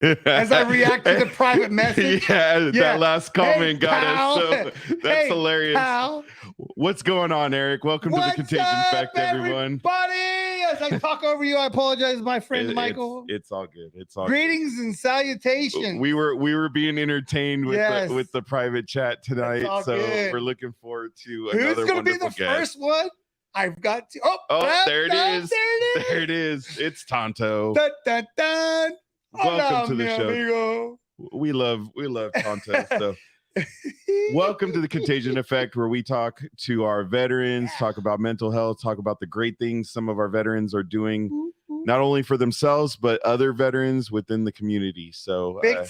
as I react to the private message. Yeah, that last comment Hey, got pal. us. So that's Hey, hilarious. pal. What's going on, Eric? Welcome to the Contagion Effect, everyone. Everybody, as I talk over you, I apologize, my friend Michael. It's all good. It's all greetings good. And salutations. We were being entertained with the private chat tonight, so good. we're looking forward to Who's another gonna be the wonderful guest. First one? I've got to. There it is. There it is. It's Tonto. Dun, dun, dun. Welcome to the show. Amigo. We love Tonto. So welcome to the Contagion Effect, where we talk to our veterans, talk about mental health, talk about the great things some of our veterans are doing, not only for themselves, but other veterans within the community. So big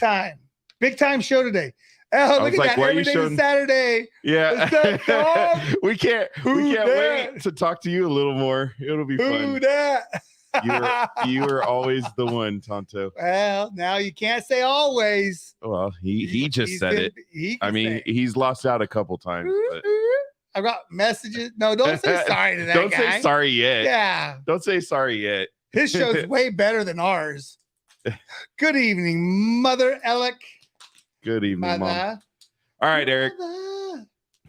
time show today. Oh, look at that. Every day is Saturday. Yeah. What's up, dog? we can't wait to talk to you a little more. It'll be fun. Who that? You are always the one, Tonto. Well, now you can't say always. Well, he just said it. He's lost out a couple times. But I got messages. No, don't say sorry to that guy. Don't say sorry yet. Yeah. Don't say sorry yet. His show's way better than ours. Good evening, Mother Alec. Good evening, Mother. Mom. All right, Eric.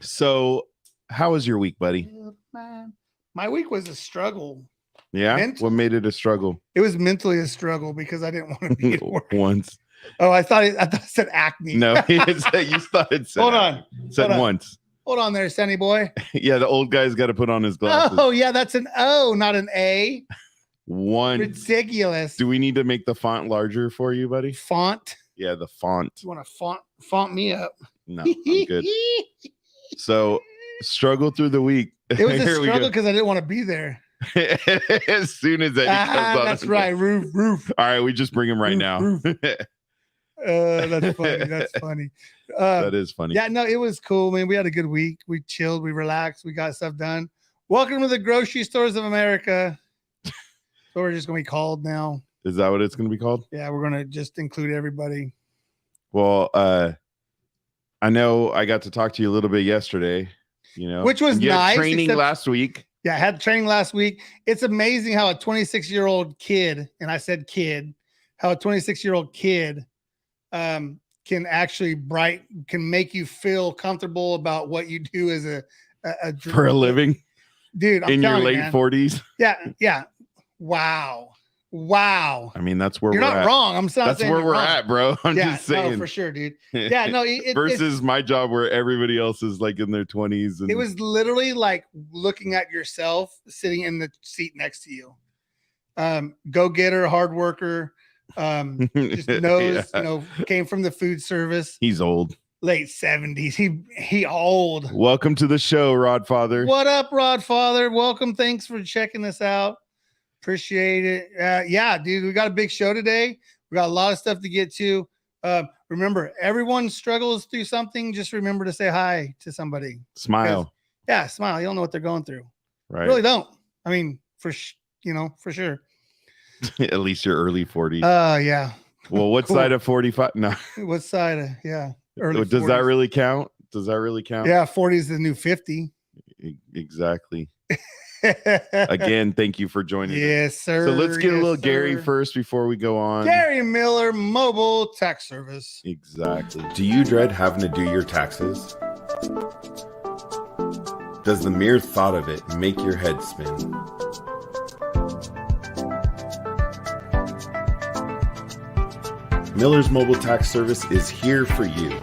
So, how was your week, buddy? My week was a struggle. Yeah? What made it a struggle? It was mentally a struggle because I didn't want to be at work. Once. Oh, I thought it said acne. No, you thought it said Hold on. Said once. Hold on there, Sunny boy. Yeah, the old guy's got to put on his glasses. Oh, yeah, that's an O, not an A. Once. Ridiculous. Do we need to make the font larger for you, buddy? Font? Yeah, the font. You want to font me up? No, I'm good. So, struggle through the week. It was a struggle because I didn't want to be there. As soon as that comes on. That's right. Roof. All right, we just bring him right now. That's funny. That's funny. That is funny. Yeah, no, it was cool, man. We had a good week. We chilled. We relaxed. We got stuff done. Welcome to the grocery stores of America. So we're just going to be called now. Is that what it's going to be called? Yeah, we're going to just include everybody. Well, I know I got to talk to you a little bit yesterday, which was nice. Training last week. Yeah, I had training last week. It's amazing how a 26-year-old kid, and I said kid, how a 26-year-old kid can actually can make you feel comfortable about what you do as a for a living. Dude, I'm in your late man. 40s. Yeah. Wow. I mean, that's where you're we're not at. wrong. I'm saying that's where we're wrong. at, bro. I'm just saying. No, for sure, dude. Yeah, no. Versus my job where everybody else is like in their 20s. And it was literally like looking at yourself sitting in the seat next to you. Go-getter, hard worker. Just knows, came from the food service. He's old. Late 70s. He old. Welcome to the show, Rodfather. What up, Rodfather? Welcome. Thanks for checking us out. Appreciate it. Yeah, dude, we got a big show today. We got a lot of stuff to get to. Remember, everyone struggles through something. Just remember to say hi to somebody. Smile. Yeah, smile. You don't know what they're going through. Right. Really don't. I mean, for sure. At least you're early 40s. Yeah. Well, what side of 45? No. What side of, yeah. Early Does 40s. that really count? Does that really count? Yeah, 40 is the new 50. Exactly. Again, thank you for joining us. Yes, sir. So let's get a little Gary first before we go on. Gary Miller, Mobile Tax Service. Exactly. Do you dread having to do your taxes? Does the mere thought of it make your head spin? Miller's Mobile Tax Service is here for you.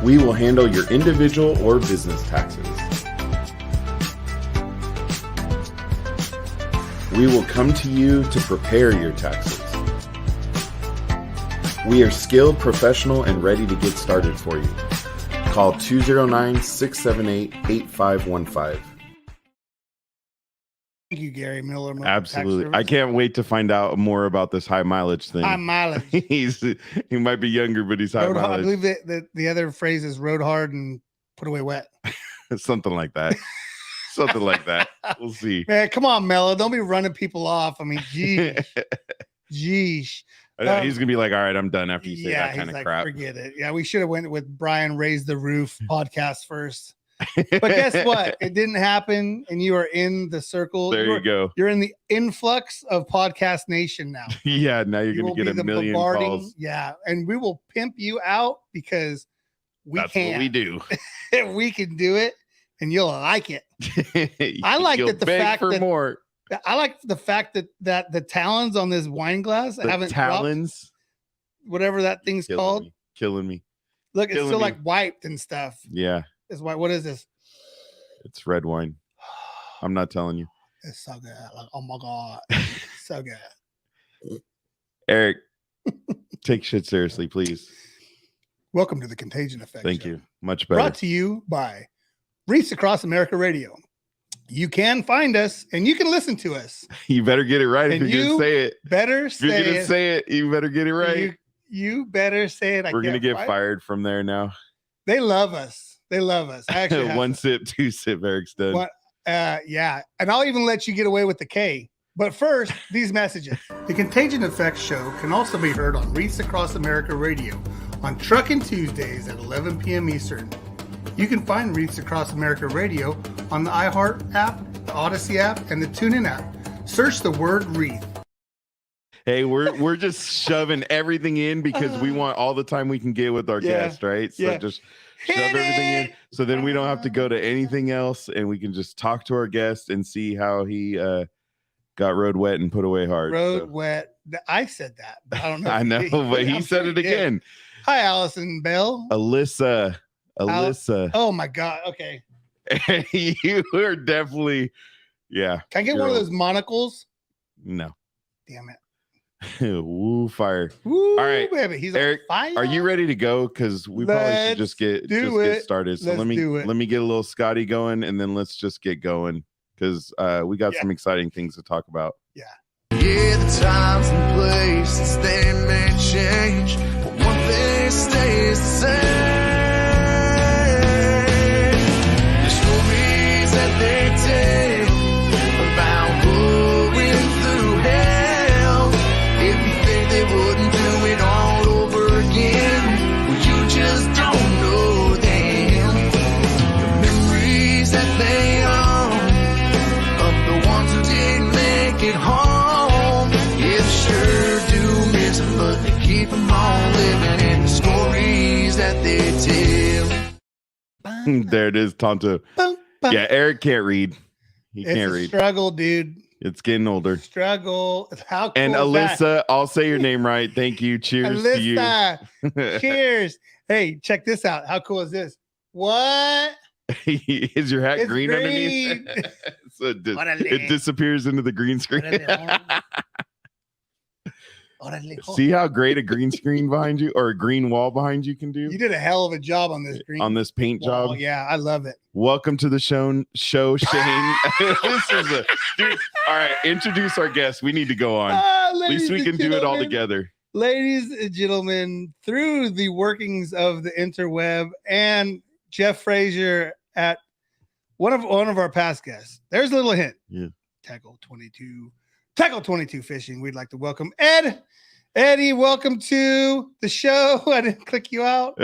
We will handle your individual or business taxes. We will come to you to prepare your taxes. We are skilled, professional, and ready to get started for you. Call 209-678-8515. Thank you, Gary Miller. Absolutely. I can't wait to find out more about this high mileage thing. High mileage. He might be younger, but he's high mileage. I believe that the other phrase is rode hard and put away wet. Something like that. Something like that. We'll see. Man, come on, Mello. Don't be running people off. I mean, geez. He's going to be like, all right, I'm done after you say that kind of crap. Forget it. Yeah, we should have went with Brian Raise the Roof podcast first. But guess what? It didn't happen, and you are in the circle. There you go. You're in the influx of Podcast Nation now. Yeah, now you're going to get a million calls. Yeah, and we will pimp you out because That's what we do. We can do it, and you'll like it. I like You'll that the beg fact for that more. I like the fact that the talons on this wine glass haven't talons, dropped, whatever that thing's called. Killing me. Look, it's still like wiped and stuff. Yeah. It's white. What is this? It's red wine. I'm not telling you. It's so good. Like, oh my God. So good. Eric, take shit seriously, please. Welcome to the Contagion Effect. Thank Show. you. Much better. Brought to you by Reach Across America Radio. You can find us and you can listen to us. You better get it right and if you're going to say it. Better if you're going to say it, you better get it right. You better say it. We're going to get fired from there now. They love us. They love us. Actually, one sip, two sip, Eric's done. Yeah. And I'll even let you get away with the K. But first, these messages. The Contagion Effect Show can also be heard on Reach Across America Radio on Truckin' Tuesdays at 11 p.m. Eastern. You can find Reach Across America Radio on the iHeart app, the Odyssey app, and the TuneIn app. Search the word Wreath. Hey, we're just shoving everything in because we want all the time we can get with our guest, right? So just shove everything in so then we don't have to go to anything else and we can just talk to our guest and see how he got road wet and put away hard. Wet. I said that, but I don't know. I know, but he said it again. Hi, Allison Bell. Alyssa. Oh my God. Okay. You are definitely, yeah. Can I get one of those monocles? No. Damn it. Woo, fire. Woo, all right, baby. He's Eric, on fire. Are you ready to go? Because we probably should just get started. So let me get a little Scotty going and then let's just get going because we got some exciting things to talk about. Yeah. Yeah, the times and places they may change, but one thing stays the same. The stories that they tell about going through hell. If you think they wouldn't do it all over again, well, you just don't know them. The memories that they own of the ones who didn't make it home, yeah, sure do miss them, but they keep them all living in the stories that they tell. There it is, Tonto. Yeah, Eric can't read. He can't read. Struggle, dude. It's getting older. Struggle. How cool and is Alyssa, that? I'll say your name right. Thank you. Cheers Alyssa, to you. Cheers. Hey, check this out. How cool is this? What? Is your hat green underneath? So it disappears into the green screen. See how great a green screen behind you or a green wall behind you can do? You did a hell of a job on this green. On this paint wall. job. Yeah, I love it. Welcome to the show, Shane. This is a dude. All right, introduce our guest. We need to go on. At least we can do it all together. Ladies and gentlemen, through the workings of the interweb and Jeff Frazier at one of our past guests. There's a little hint. Yeah. Tackle 22 Fishing. We'd like to welcome Eddie, welcome to the show. I didn't click you out.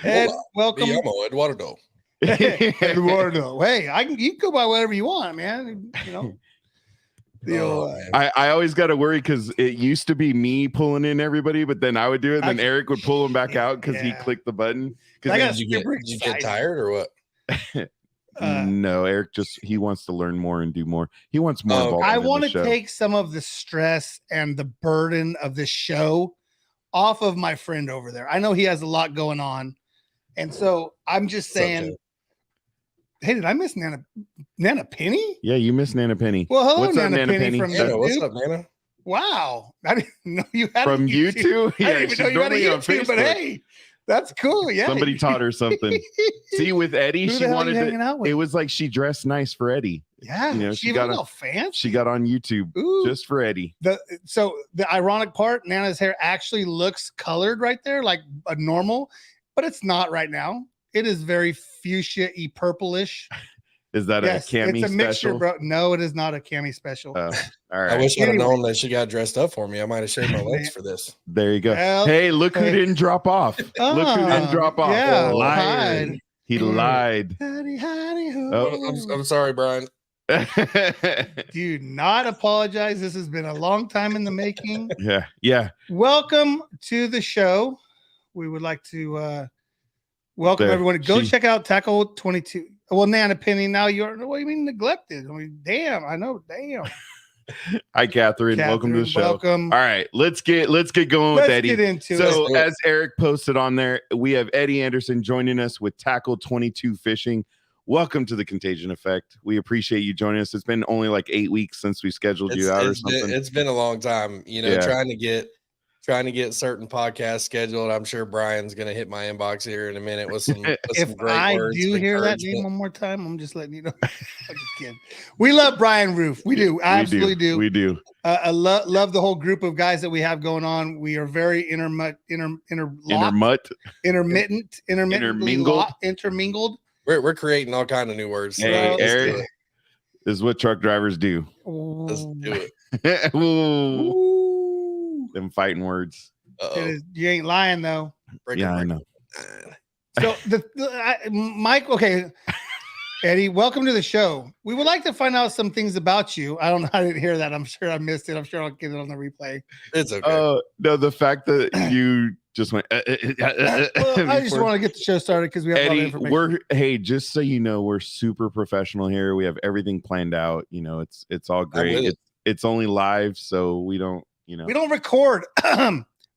Ed, welcome. Me llamo Eduardo. Eduardo. Hey, you can go by whatever you want, man. You know. I always got to worry because it used to be me pulling in everybody, but then I would do it, and then Eric would pull him back out because he clicked the button. Did you get tired or what? No, Eric he wants to learn more and do more. He wants more involvement. I want to take some of the stress and the burden of this show off of my friend over there. I know he has a lot going on, and so I'm just saying. Okay. Hey, did I miss Nana Penny? Yeah, you missed Nana Penny. Well, hello, what's Nana up, Nana Penny? From what's up, Nana? Wow, I didn't know you had from YouTube. Yeah, I didn't even know you had a YouTube, but hey. That's cool. Yeah. Somebody taught her something. See, with Eddie, Who she wanted to. It was like she dressed nice for Eddie. Yeah. She got all fancy. She got on YouTube just for Eddie. So the ironic part, Nana's hair actually looks colored right there, like a normal, but it's not right now. It is very fuchsia-y purplish. Is that a cami it's a mixture, special? Bro. No, it is not a cami special. All right. I wish I'd have known that she got dressed up for me. I might have shaved my legs for this. There you go. Hey, look who didn't drop off. Look who didn't drop off. Yeah, He lied. Howdy, howdy, ho. Oh. I'm sorry, Brian. Do not apologize. This has been a long time in the making. Yeah. Welcome to the show. We would like to welcome There, everyone. Go she- check out Tackle 22. Well, Nana Penny, now you're, what do you mean neglected? I mean, damn, I know, damn. Hi, Catherine. Welcome to the show. Welcome. All right, let's get going with Let's Eddie. get into So, it. as Eric posted on there, we have Eddie Anderson joining us with Tackle 22 Fishing. Welcome to the Contagion Effect. We appreciate you joining us. It's been only like 8 weeks since we scheduled you out or something. It's been a long time, Yeah. trying to get certain podcasts scheduled. I'm sure Brian's going to hit my inbox here in a minute with some, If great I words do of hear that name encouragement. one more time, I'm just letting you know. I'm just kidding. We love Brian Roof. We do. I absolutely do. We do. I love the whole group of guys that we have going on. We are very intermittent, intermingled. We're creating all kind of new words. So Hey, let's do Eric, it. this is what truck drivers do. Let's do it. Ooh, Ooh. them fighting words. Uh-oh. You ain't lying though. I know. So Mike, okay, Eddie, welcome to the show. We would like to find out some things about you. I don't know. I didn't hear that. I'm sure I missed it. I'm sure I'll get it on the replay. It's okay. No, the fact that you just went. Well, I just want to get the show started because we have a lot of Eddie, information. just so you know, we're super professional here. We have everything planned out. It's all great. It's only live, so we don't. We don't record.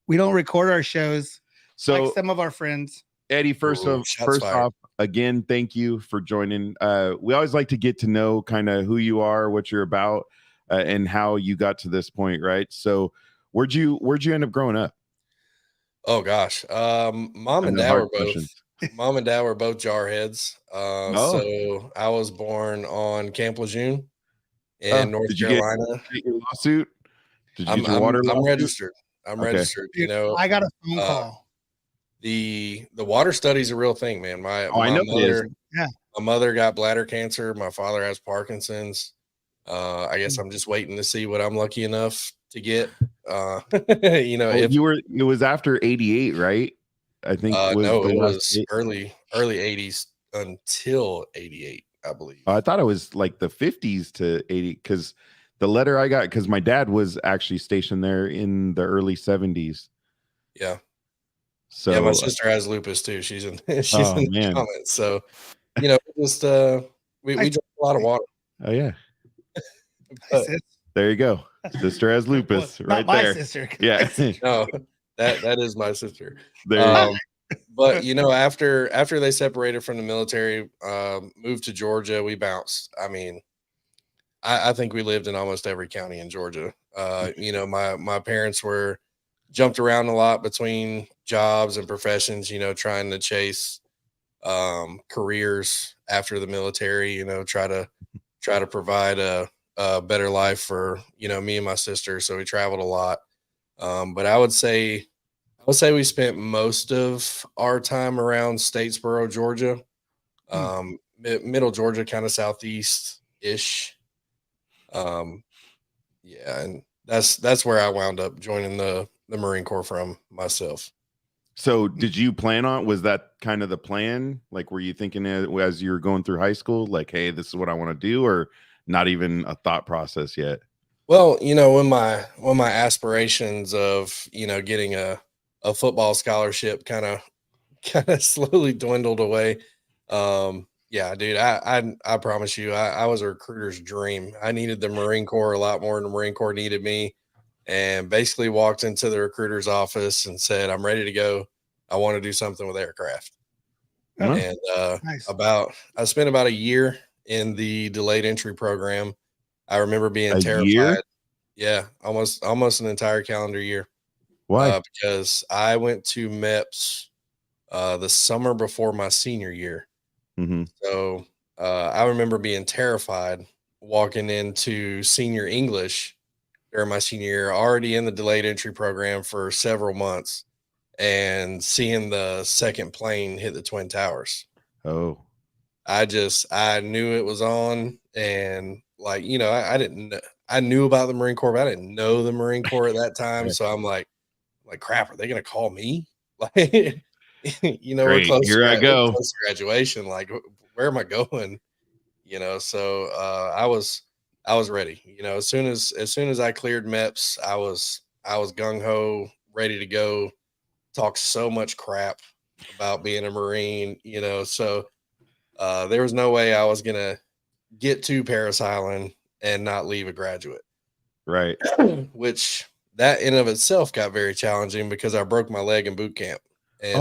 We don't record our shows So like some of our friends. Eddie, first off, again, thank you for joining. We always like to get to know kind of who you are, what you're about, and how you got to this point, right? So, where'd you end up growing up? Oh gosh, mom and dad were both jarheads. So I was born on Camp Lejeune in North Carolina. Did you get your lawsuit? Did you I'm get your water lawsuit? registered. I'm Okay. registered. I got a phone call. The water study's a real thing, man. My mother got bladder cancer. My father has Parkinson's. I guess I'm just waiting to see what I'm lucky enough to get. It was after 88, right? I think it was early 80s until 88, I believe. I thought it was like the 50s to 80 because the letter I got, because my dad was actually stationed there in the early 70s. Yeah. So yeah, my sister has lupus too. She's in the comments. So, we drink a lot of water. Oh yeah. But, there you go. Sister has lupus right not there. My sister. Yeah. No, that is my sister. There But after they separated from the military, moved to Georgia, we bounced. I mean, I think we lived in almost every county in Georgia. My parents jumped around a lot between jobs and professions, trying to chase careers after the military, try to provide a better life for, me and my sister. So we traveled a lot. But I would say we spent most of our time around Statesboro, Georgia, middle Georgia, kind of southeast-ish. And that's where I wound up joining the Marine Corps from myself. So was that kind of the plan? Like, were you thinking as you were going through high school, like, hey, this is what I want to do, or not even a thought process yet? Well, when my aspirations of, getting a football scholarship kind of slowly dwindled away. Yeah, dude, I promise you, I was a recruiter's dream. I needed the Marine Corps a lot more than the Marine Corps needed me. And basically walked into the recruiter's office and said, I'm ready to go. I want to do something with aircraft. And Nice. I spent about a year in the delayed entry program. I remember being terrified. Year? Yeah, almost an entire calendar year. Why? Because I went to MEPS the summer before my senior year. Mm-hmm. So I remember being terrified walking into senior English during my senior year, already in the delayed entry program for several months, and seeing the second plane hit the Twin Towers. Oh, I knew it was on, and I knew about the Marine Corps, but I didn't know the Marine Corps at that time. So I'm like, crap, are they going to call me? Like, we're Great. close. Here I go. Close to graduation. Like, where am I going? So I was ready. As soon as I cleared MEPS, I was gung ho, ready to go. Talk so much crap about being a Marine. So there was no way I was gonna get to Paris Island and not leave a graduate. Right. Which that in of itself got very challenging because I broke my leg in boot camp. And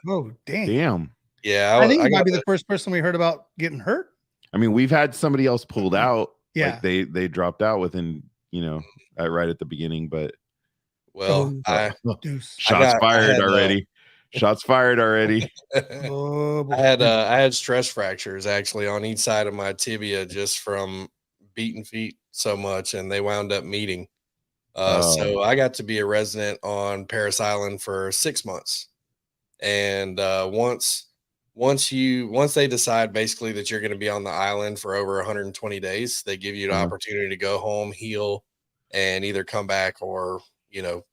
Oh, dang. Damn. yeah, I think you got might be the first person we heard about getting hurt. I mean, we've had somebody else pulled out. Yeah. Like they dropped out within, right at the beginning, but well, Deuce. shots fired already. Shots fired already. Oh, boy. I had stress fractures actually on each side of my tibia just from beating feet so much, and they wound up meeting. So I got to be a resident on Paris Island for 6 months, and once they decide basically that you're going to be on the island for over 120 days, they give you the opportunity to go home, heal, and either come back or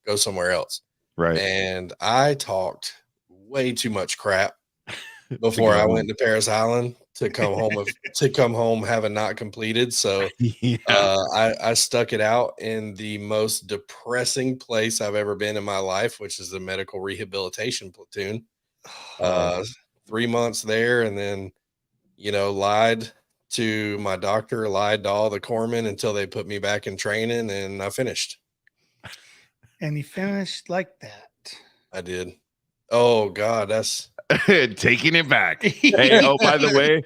go somewhere else. Right. And I talked way too much crap before I went to Paris Island to come home having not completed. So I stuck it out in the most depressing place I've ever been in my life, which is the medical rehabilitation platoon. 3 months there, and then lied to my doctor, lied to all the corpsmen until they put me back in training, and I finished. And he finished like that. I did. Oh God, that's taking it back. Hey, oh, by the way,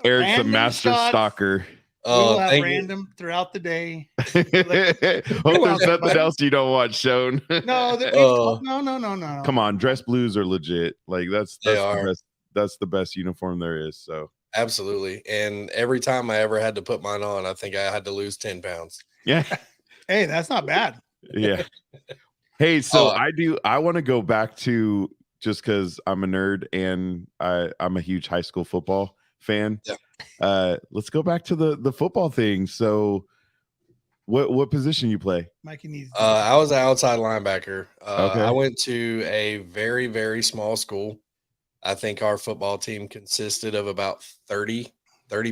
Eric's a Random master shots. stalker. We'll have thank random throughout the day. Hope there's nothing else you don't want shown. No, no. Come on, dress blues are legit. Like that's They the are. best. That's the best uniform there is. So Absolutely. And every time I ever had to put mine on, I think I had to lose 10 pounds. yeah, Hey, that's not bad. yeah. Hey, so I want to go back to, just because I'm a nerd and I'm a huge high school football fan. Yeah. Let's go back to the football thing. So what position you play? Mikey needs I was an outside linebacker. Okay. I went to a very, very small school. I think our football team consisted of about 30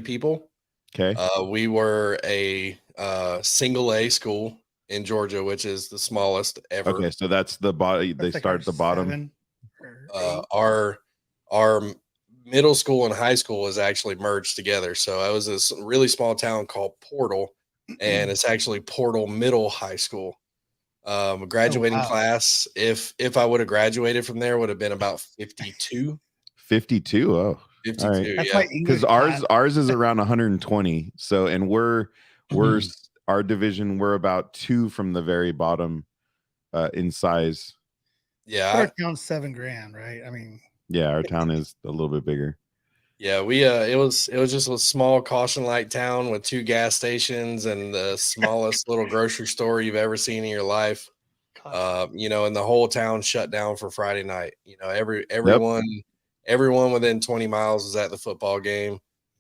people. Okay. We were a single A school in Georgia, which is the smallest ever. Okay, so that's the bottom. They start at the bottom. Our middle school and high school was actually merged together. So I was this really small town called Portal, and it's actually Portal Middle High School. Graduating class, if I would have graduated from there, would have been about 52. 52. Oh, 52. all right. That's Because ours is around 120. So, and we're our division, we're about 2 from the very bottom in size. Yeah. Our town's $7,000, right? I mean, yeah, our town is a little bit bigger. Yeah, we it was just a small caution light town with 2 gas stations and the smallest little grocery store you've ever seen in your life. And the whole town shut down for Friday night. Everyone within 20 miles was at the football game.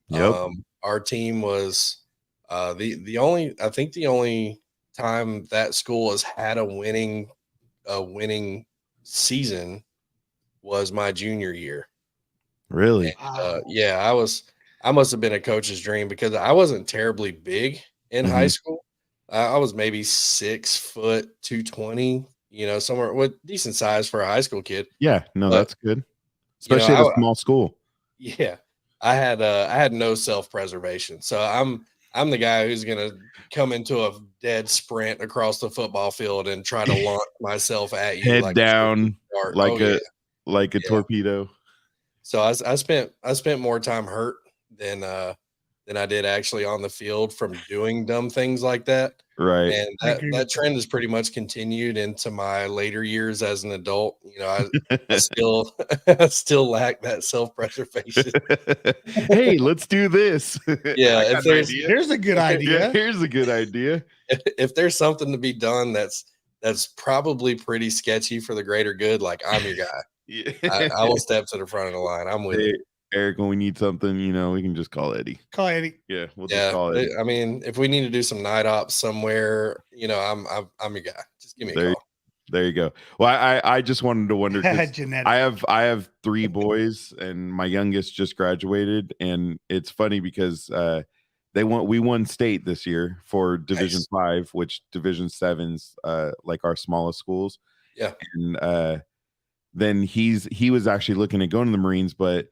Yep. Our team was the only time that school has had a winning season was my junior year. Really? And, I must have been a coach's dream because I wasn't terribly big in high school. I was maybe 6 foot 220, somewhere with decent size for a high school kid. Yeah, no, that's good. Especially at a small school. Yeah. I had no self-preservation. So I'm the guy who's going to come into a dead sprint across the football field and try to launch myself at you head down like a torpedo. So I spent more time hurt than I did actually on the field from doing dumb things like that. Right. And that trend has pretty much continued into my later years as an adult. I still lack that self-preservation. Hey, let's do this. Yeah, here's a good idea. Yeah, here's a good idea. If there's something to be done that's probably pretty sketchy for the greater good, like I'm your guy. Yeah. I will step to the front of the line. I'm with you. Eric, when we need something, we can just call Eddie. Call Eddie. Yeah, we'll just call Eddie. I mean, if we need to do some night ops somewhere, I'm your guy. Just give me a call. There you go. Well, I just wanted to wonder 'cause Genetic. I have 3 boys and my youngest just graduated, and it's funny because we won state this year for Division Nice. 5, which Division 7's like our smallest schools. Yeah. And then he was actually looking at going to the Marines, but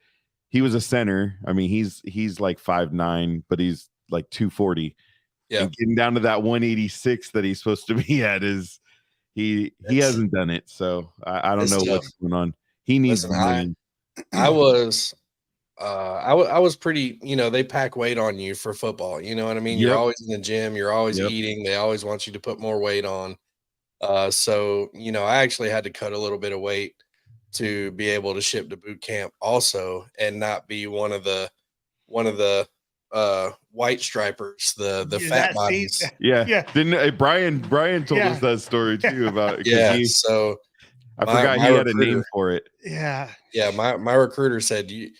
he was a center. I mean, he's like 5'9", but he's like 240. Yeah. And getting down to that 186 that he's supposed to be at is he hasn't done it. So I don't It's know tough. what's going on. He needs Listen, the Marine. I was I was pretty, they pack weight on you for football. You know what I mean? You're Yep. always in the gym, you're always Yep. eating. They always want you to put more weight on. So, I actually had to cut a little bit of weight to be able to ship to boot camp also and not be one of the white stripers, the Yeah, fat that bodies. seat- Yeah. Yeah. Didn't Brian told Yeah. us that story too about 'cause Yeah. he, So I my forgot he had a name recruiter- for it. Yeah. yeah, my recruiter said you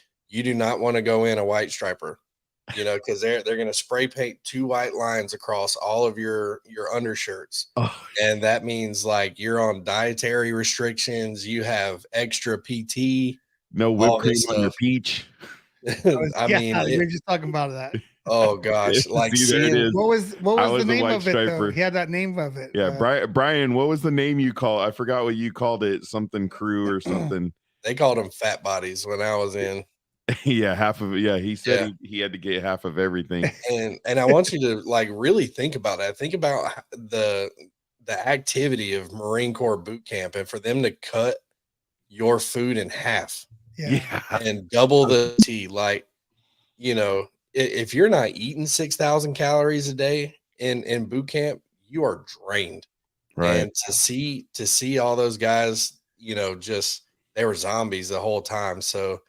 do not want to go in a white striper, because they're going to spray paint 2 white lines across all of your undershirts. Oh, And that means like you're on dietary restrictions, you have extra PT, no all whipped cream this on your stuff. peach. I mean, we were just talking about that. oh gosh, like See, there it seeing is. What was I the was a name white of it though? striper. He had that name of it. Yeah, Brian, what was the name you call? I forgot what you called it. Something crew or something. they called them fat bodies when I was in. Yeah, half of it. Yeah, he said Yeah. he had to get half of everything. And I want you to like really think about that. Think about the activity of Marine Corps boot camp and for them to cut your food in half Yeah. and double the tea. Like, if you're not eating 6,000 calories a day in boot camp, you are drained. Right. And to see all those guys, just they were zombies the whole time. So,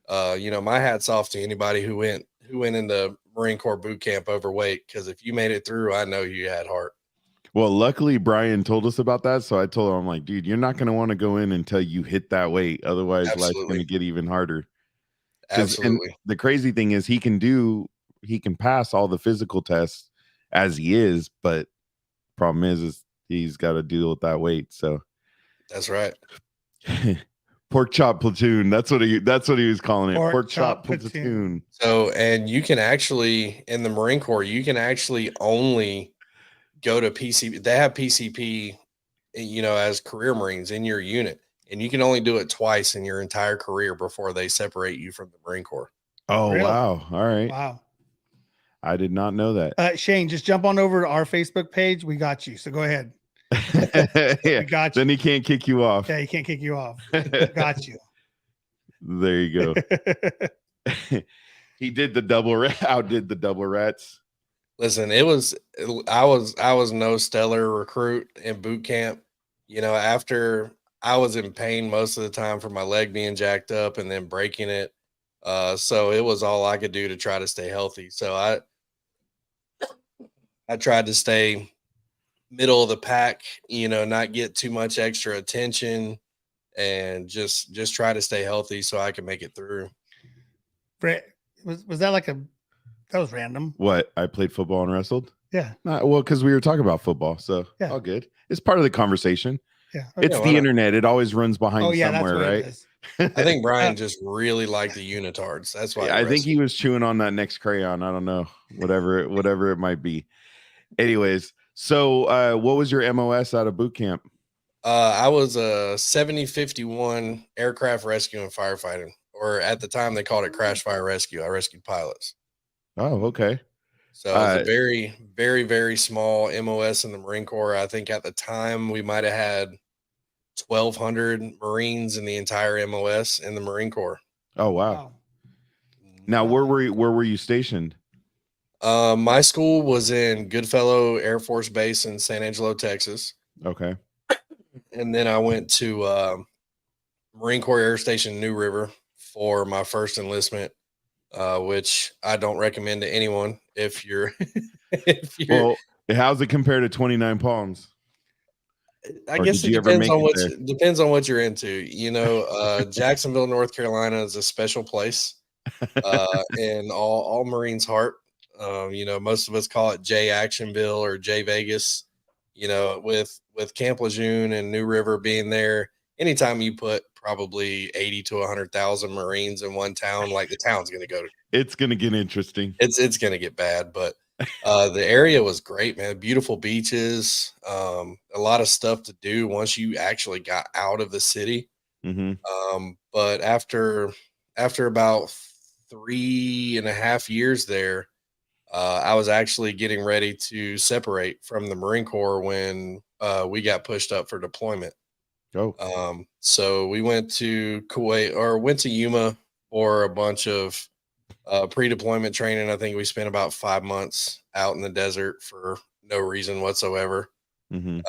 my hat's off to anybody who went into Marine Corps boot camp overweight, because if you made it through, I know you had heart. Well, luckily Brian told us about that, so I told him, I'm like, dude, you're not going to want to go in until you hit that weight, otherwise life's going Absolutely. to get even harder. And Absolutely. the crazy thing is he can pass all the physical tests as he is, but problem is he's got to deal with that weight. So That's right. pork chop platoon. That's what he was calling it. Pork chop platoon. platoon. So, and you can actually, in the Marine Corps, you can actually only go to PCP. They have PCP, as career Marines in your unit, and you can only do it twice in your entire career before they separate you from the Marine Corps. Oh, Really? wow. All right. Wow. I did not know that. Shane, just jump on over to our Facebook page. We got you. So go ahead. Yeah. We got you. Then he can't kick you off. Yeah, he can't kick you off. Got you. There you go. He did outdid the double rats. Listen, I was no stellar recruit in boot camp. After I was in pain most of the time from my leg being jacked up and then breaking it. So it was all I could do to try to stay healthy. So I tried to stay middle of the pack, not get too much extra attention and just try to stay healthy so I can make it through. Was that that was random? What? I played football and wrestled? Yeah. Well, because we were talking about football, so Yeah. all good. It's part of the conversation. Yeah. It's why the not? internet. It always runs behind That's somewhere, what it right? is. I think Brian just really liked the unitards. That's why. Yeah, I think he was chewing on that next crayon. I don't know, whatever it might be. Anyways, so what was your MOS out of boot camp? I was a 7051 aircraft rescue and firefighting, or at the time they called it crash fire rescue. I rescued pilots. Oh, okay. So it was a very, very, very small MOS in the Marine Corps. I think at the time we might have had 1,200 Marines in the entire MOS in the Marine Corps. Oh, wow. Now, where were you stationed? My school was in Goodfellow Air Force Base in San Angelo, Texas. Okay. And then I went to Marine Corps Air Station New River for my first enlistment, which I don't recommend to anyone if you're Well, how's it compared to 29 Palms? I Or guess did it you ever depends make on it depends on what you're into. Jacksonville, North Carolina is a special place in all Marines' heart. Most of us call it J Actionville or J Vegas. With with Camp Lejeune and New River being there, anytime you put probably 80 to 100,000 Marines in one town, like the town's going to go to, It's gonna get interesting. it's going to get bad. But the area was great, man. Beautiful beaches, a lot of stuff to do once you actually got out of the city. Mm-hmm. But after about 3.5 years there, I was actually getting ready to separate from the Marine Corps when we got pushed up for deployment. Oh, So we went to Kuwait, or went to Yuma for a bunch of pre-deployment training. I think we spent about 5 months out in the desert for no reason whatsoever. mm-hmm.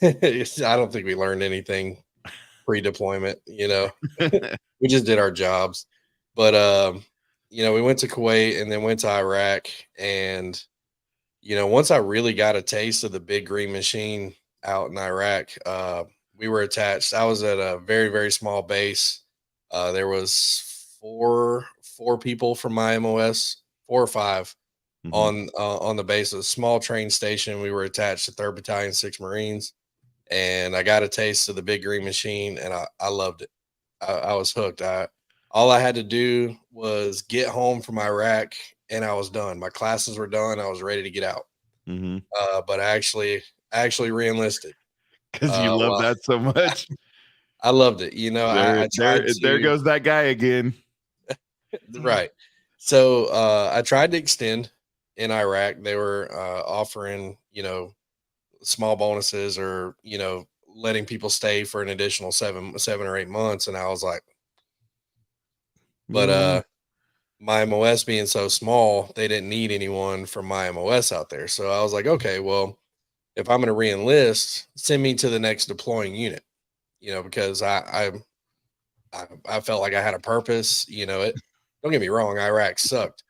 I don't think we learned anything pre-deployment, we just did our jobs. But we went to Kuwait and then went to Iraq. And once I really got a taste of the big green machine out in Iraq, we were attached. I was at a very, very small base. There was four people from my MOS, 4 or 5 Mm-hmm. on the base of a small train station. We were attached to 3rd Battalion, 6th Marines, and I got a taste of the big green machine, and I loved it. I was hooked. All I had to do was get home from Iraq, and I was done. My classes were done. I was ready to get out. Mm-hmm. But I actually re-enlisted. Because you love Well, that so much. I loved it. I tried There to, goes that guy again. right. So I tried to extend in Iraq. They were offering, small bonuses, or, letting people stay for an additional 7 or 8 months. And I was like, but my MOS being so small, they didn't need anyone from my MOS out there. So I was like, okay, well, if I'm going to re-enlist, send me to the next deploying unit, because I felt like I had a purpose. Don't get me wrong, Iraq sucked,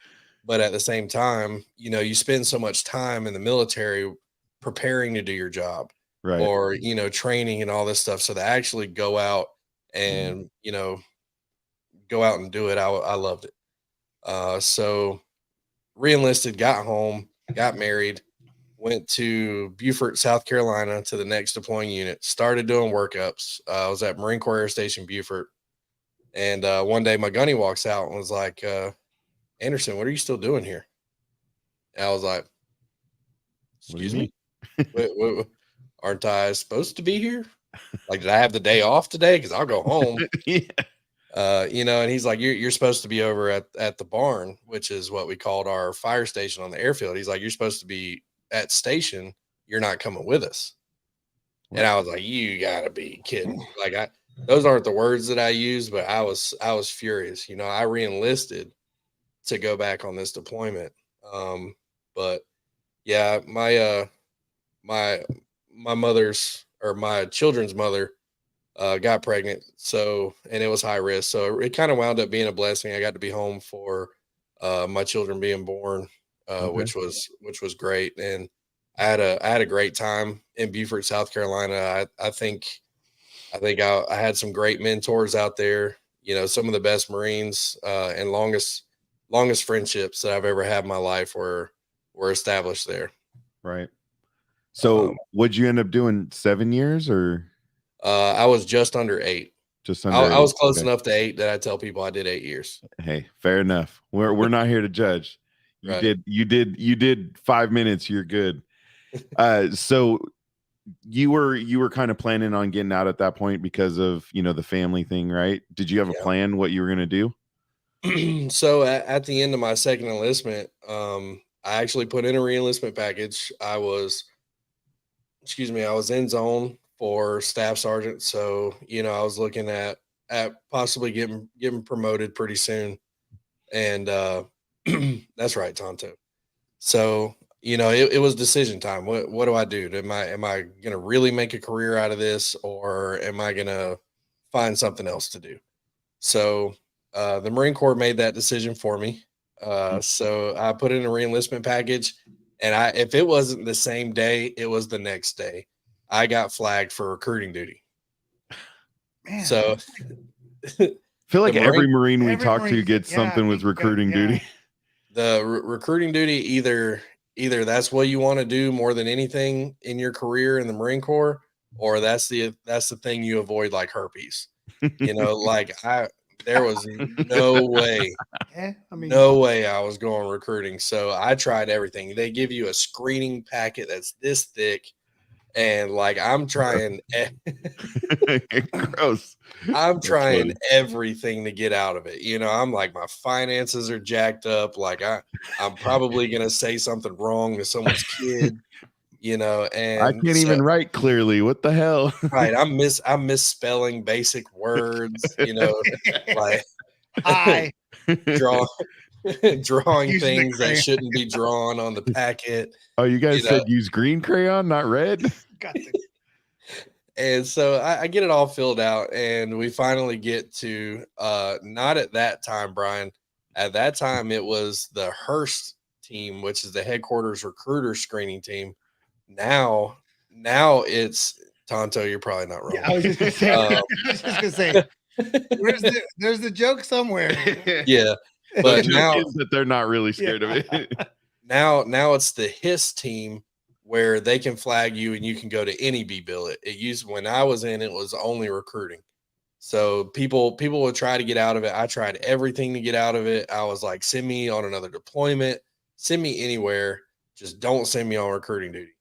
but at the same time, you spend so much time in the military preparing to do your job, Right. or training and all this stuff. So to actually go out and go out and do it, I loved it. So re-enlisted, got home, got married, went to Beaufort, South Carolina, to the next deploying unit, started doing workups. I was at Marine Corps Air Station Beaufort. And one day my gunny walks out and was like, Anderson, what are you still doing here? And I was like, What do you excuse mean? me? Aren't I supposed to be here? Like, did I have the day off today? Because I'll go home. Yeah. And he's like, you're supposed to be over at the barn, which is what we called our fire station on the airfield. He's like, you're supposed to be at station. You're not coming with us. What? And I was like, you gotta be kidding. Like, those aren't the words that I used, but I was furious. I re-enlisted to go back on this deployment. But yeah, my mother's, or my children's mother, got pregnant. So, and it was high risk. So it kind of wound up being a blessing. I got to be home for my children being born, Okay. which was great. And I had a great time in Beaufort, South Carolina. I think I had some great mentors out there. Some of the best Marines and longest friendships that I've ever had in my life were established there. Right. So what'd you end up doing? 7 years, or I was just under 8. just under? I was 8? close Okay. enough to 8 that I tell people I did 8 years. Hey, fair enough. We're not here to judge. You Right. you did 5 minutes. You're good. So you were kind of planning on getting out at that point because of the family thing, right? Did you have a plan what you were going to do? So at the end of my second enlistment, I actually put in a re-enlistment package. I was in zone for staff sergeant. So, I was looking at possibly getting promoted pretty soon. And that's right, Tonto. So, it was decision time. What do I do? Am I going to really make a career out of this, or am I going to find something else to do? So the Marine Corps made that decision for me. So I put in a re-enlistment package, and if it wasn't the same day, it was the next day. I got flagged for recruiting duty. Man, so I feel like every Marine we talk to gets something with recruiting duty. The recruiting duty, either that's what you want to do more than anything in your career in the Marine Corps, or that's the thing you avoid, like herpes. You know, like there was no way, Yeah, I mean, no way I was going recruiting. So I tried everything. They give you a screening packet that's this thick, and like I'm trying Gross. I'm That's trying funny. everything to get out of it. You know, I'm like, my finances are jacked up. Like I'm probably gonna say something wrong to someone's kid, you know, I and can't so even write clearly. What the hell? right, I'm misspelling basic words, you know, like I draw drawing using the things that crayon. shouldn't be drawn on the packet, Oh, you you guys know. said use green crayon, not red? Got the And so I get it all filled out, and we finally get to not at that time, Brian. At that time, it was the Hearst team, which is the headquarters recruiter screening team. Now it's Tonto. You're probably not wrong. Yeah, I was just gonna say. Um, I was just gonna say. There's the joke somewhere. yeah, The but joke now is that they're not really scared of it. now it's the HIS team where they can flag you and you can go to any B billet. It used when I was in, it was only recruiting. So people would try to get out of it. I tried everything to get out of it. I was like, send me on another deployment, send me anywhere, just don't send me on recruiting duty.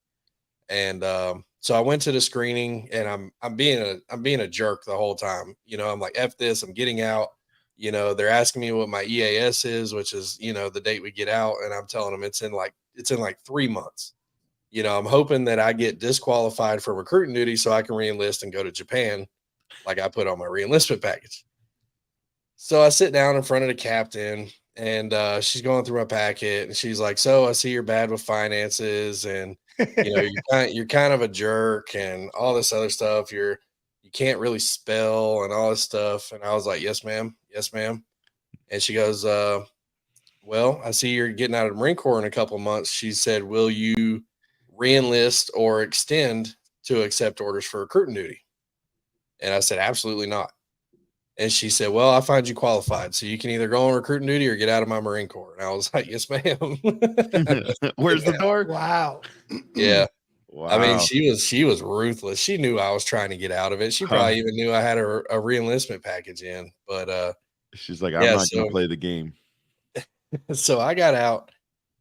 And so I went to the screening, and I'm being a jerk the whole time. You know, I'm like, F this, I'm getting out. You know, they're asking me what my EAS is, which is, you know, the date we get out, and I'm telling them it's in like 3 months. You know, I'm hoping that I get disqualified for recruiting duty so I can reenlist and go to Japan, like I put on my reenlistment package. So I sit down in front of the captain, and she's going through my packet, and she's like, "So I see you're bad with finances, and you know you're kind of a jerk, and all this other stuff. You can't really spell and all this stuff." And I was like, "Yes, ma'am. Yes, ma'am." And she goes, "Well, I see you're getting out of the Marine Corps in a couple of months." She said, "Will you reenlist or extend to accept orders for recruiting duty?" And I said, "Absolutely not." And she said, "Well, I find you qualified, so you can either go on recruiting duty or get out of my Marine Corps." And I was like, "Yes, ma'am." Where's the door? Wow. Yeah. I mean, Wow. she was ruthless. She knew I was trying to get out of it. She probably even knew I had a reenlistment package in. But She's like, I'm yeah, not gonna play the game. so I got out,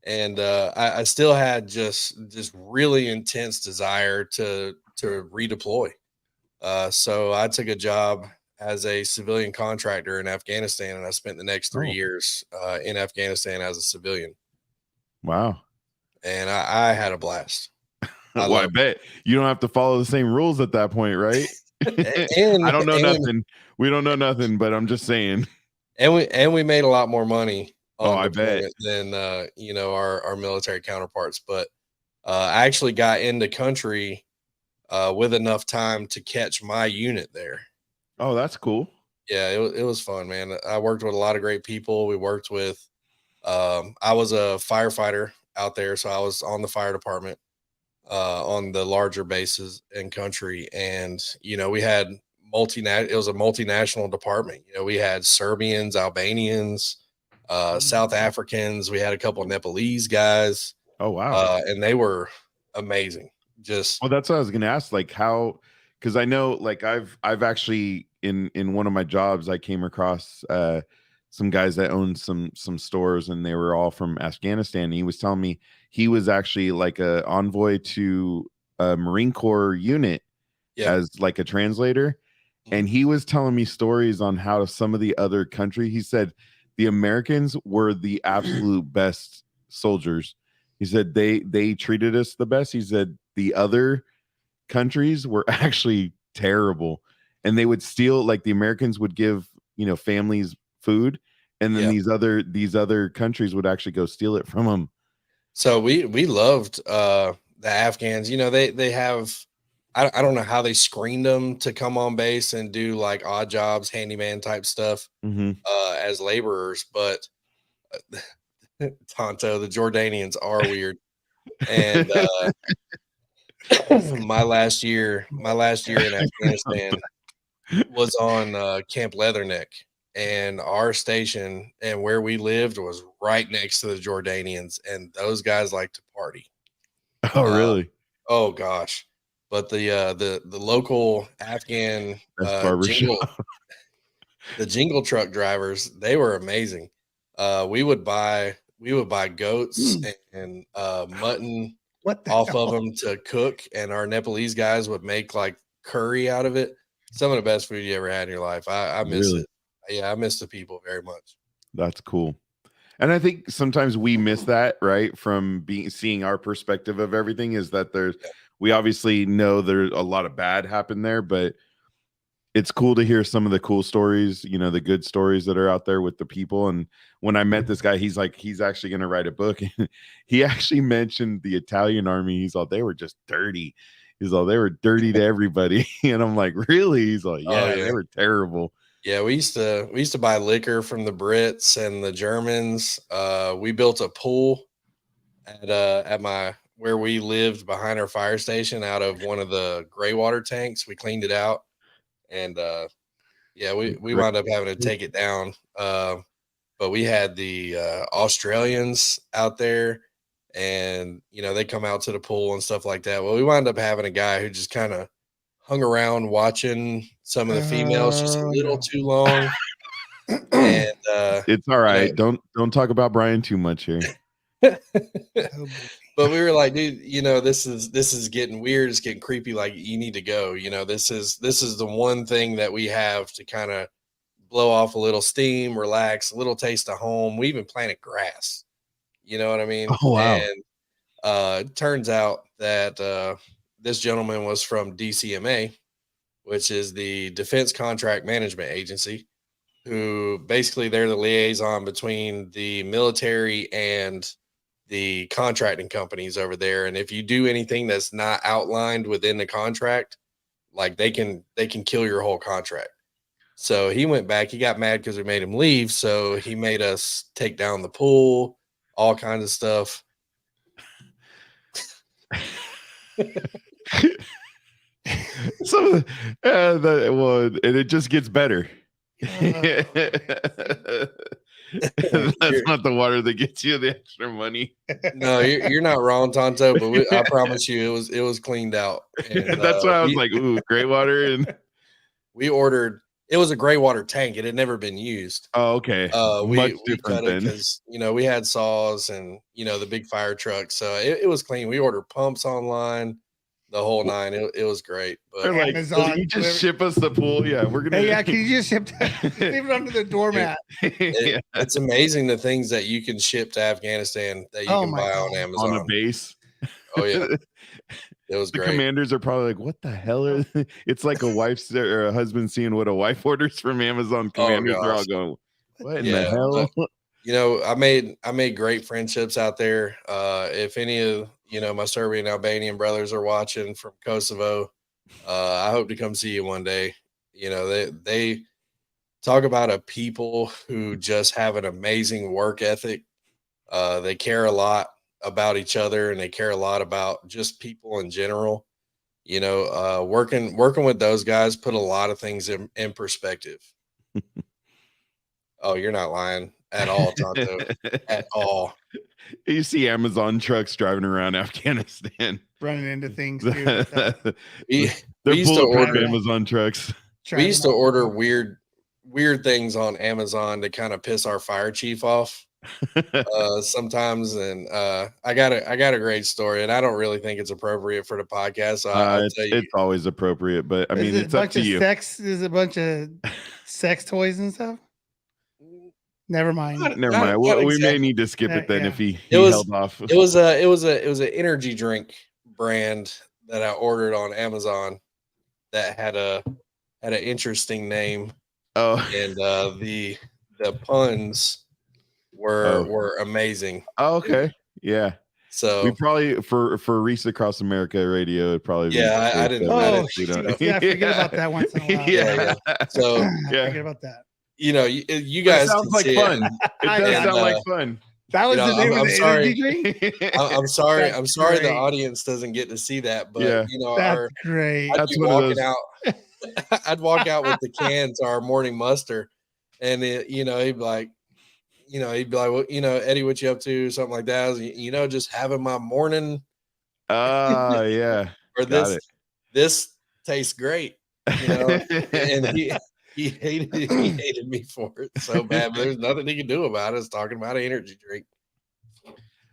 and I still had just this really intense desire to redeploy. So I took a job as a civilian contractor in Afghanistan, and I spent the next 3 years in Afghanistan as a civilian, Wow. and I had a blast. Well, I bet you don't have to follow the same rules at that point, right? And I don't know nothing. We don't know nothing, but I'm just saying. And we made a lot more money on I bet. deployment than you know, our military counterparts. But I actually got into country with enough time to catch my unit there. Oh, that's cool. Yeah, it was fun, man. I worked with a lot of great people. We worked with I was a firefighter out there, so I was on the fire department on the larger bases in country. And you know, we had it was a multinational department. You know, we had Serbians, Albanians, South Africans, we had a couple of Nepalese guys. Oh, wow. And they were amazing. Just Well, that's what I was gonna ask. Like how, because I know, like I've actually in one of my jobs, I came across some guys that owned some stores, and they were all from Afghanistan. And he was telling me he was actually like a envoy to a Marine Corps unit as like a translator. And he was telling me stories on how some of the other country, he said the Americans were the absolute best soldiers. He said they treated us the best. He said the other countries were actually terrible, and they would steal, like the Americans would give, you know, families food, and then these other countries would actually go steal it from them. So we loved the Afghans. You know, they have I don't know how they screened them to come on base and do like odd jobs, handyman type stuff as laborers, but Tonto, the Jordanians are weird. And my last year in Afghanistan was on Camp Leatherneck, and our station and where we lived was right next to the Jordanians, and those guys like to party. Oh, really? Oh gosh. but the local Afghan Best barber jingle shop. the jingle truck drivers, they were amazing. We would buy goats and mutton What the off hell? of them to cook, and our Nepalese guys would make like curry out of it. Some of the best food you ever had in your life. I miss Really? it. Yeah, I miss the people very much. That's cool. And I think sometimes we miss that, right? From seeing our perspective of everything is that we obviously know there's a lot of bad happen there, but it's cool to hear some of the cool stories, the good stories that are out there with the people. And when I met this guy, he's like, he's actually going to write a book. And he actually mentioned the Italian army. He's all, they were just dirty. He's all, they were dirty to everybody. And I'm like, really? He's like, yeah, yeah. they were terrible. Yeah, we used to buy liquor from the Brits and the Germans. We built a pool at where we lived behind our fire station out of one of the gray water tanks. We cleaned it out, and yeah, we wound up having to take it down. But we had the Australians out there, and they come out to the pool and stuff like that. Well, we wound up having a guy who just kind of hung around watching some of the females just a little too long. And it's all right. Don't talk about Brian too much here. But we were like, dude, this is getting weird. It's getting creepy. Like, you need to go. This is the one thing that we have to kind of blow off a little steam, relax, a little taste of home. We even planted grass. You know what I mean? Oh, wow. And it turns out that this gentleman was from DCMA, which is the Defense Contract Management Agency, who basically they're the liaison between the military and the contracting companies over there. And if you do anything that's not outlined within the contract, like they can kill your whole contract. So he went back, he got mad because we made him leave. So he made us take down the pool, all kinds of stuff. Some of and it just gets better. That's not the water that gets you the extra money. No, you're not wrong, Tonto. But I promise you, it was cleaned out. And, that's why I was like, "Ooh, gray water!" And we ordered. It was a gray water tank. It had never been used. Oh, okay. We cut it because we had saws and the big fire truck, so it was clean. We ordered pumps online, the whole nine. It was great. But they're like, can you just ship us the pool? Yeah, we're gonna. Hey, yeah, can you just leave it under the doormat? It's amazing the things that you can ship to Afghanistan that you can buy on Amazon on a base. Oh yeah. It was great. The commanders are probably like, what the hell are they? It's like a wife's or a husband seeing what a wife orders from Amazon. Commanders are all going, what in the hell? I made great friendships out there. If any of my Serbian Albanian brothers are watching from Kosovo, I hope to come see you one day. They talk about a people who just have an amazing work ethic. They care a lot about each other, and they care a lot about just people in general. Working with those guys put a lot of things in perspective. Oh, you're not lying at all, Tonto. At all. You see Amazon trucks driving around Afghanistan, running into things. They're bulletproof Amazon trucks. We used to order weird things on Amazon to kind of piss our fire chief off sometimes. And I got a great story, and I don't really think it's appropriate for the podcast. So I'll tell you, it's always appropriate, but I mean, it's up to you. Is a bunch of sex toys and stuff. Never mind. Never mind. We may need to skip it then if he held off. It was an energy drink brand that I ordered on Amazon that had an interesting name. Oh, and the puns were amazing. Oh, okay. Yeah. So we probably for Reese Across America Radio, it'd probably I didn't. Oh, I forget about that once in a while. Yeah. So forget about that. You guys sounds like fun. It does sound like fun. That was the name of the energy drink. I'm sorry. I'm sorry the audience doesn't get to see that, but that's great. That's one of those. I'd walk out with the cans, our morning muster, and he'd be like, well, Eddie, what you up to? Something like that. Just having my morning. Yeah. Or this tastes great, you know, and he hated me for it so bad, but there's nothing he can do about it. It's talking about an energy drink.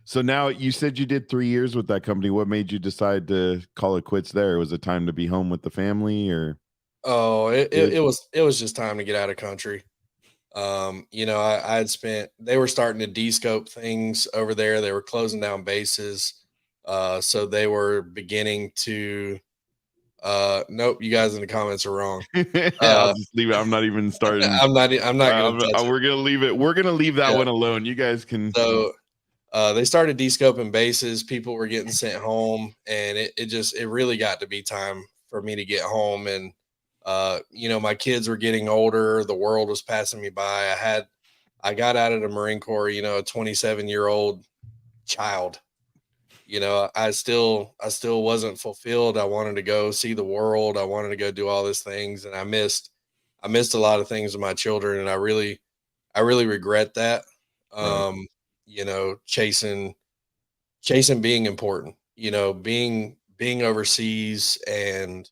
So now you said you did 3 years with that company. What made you decide to call it quits there? Was it time to be home with the family or Oh, kids? it was just time to get out of country. You know, I had spent they were starting to descope things over there. They were closing down bases. So they were beginning to nope, you guys in the comments are wrong. I'll Uh just leave it. I'm not even starting. I'm not gonna touch it. We're gonna leave it. We're gonna leave that Yeah. one alone. You guys can. So they started descoping bases. People were getting sent home, and it really got to be time for me to get home. And you know, my kids were getting older. The world was passing me by. I got out of the Marine Corps, you know, a 27-year-old child. You know, I still wasn't fulfilled. I wanted to go see the world. I wanted to go do all these things, and I missed a lot of things with my children, and I really regret that. Right. Um, you know, chasing being important, you know, being overseas and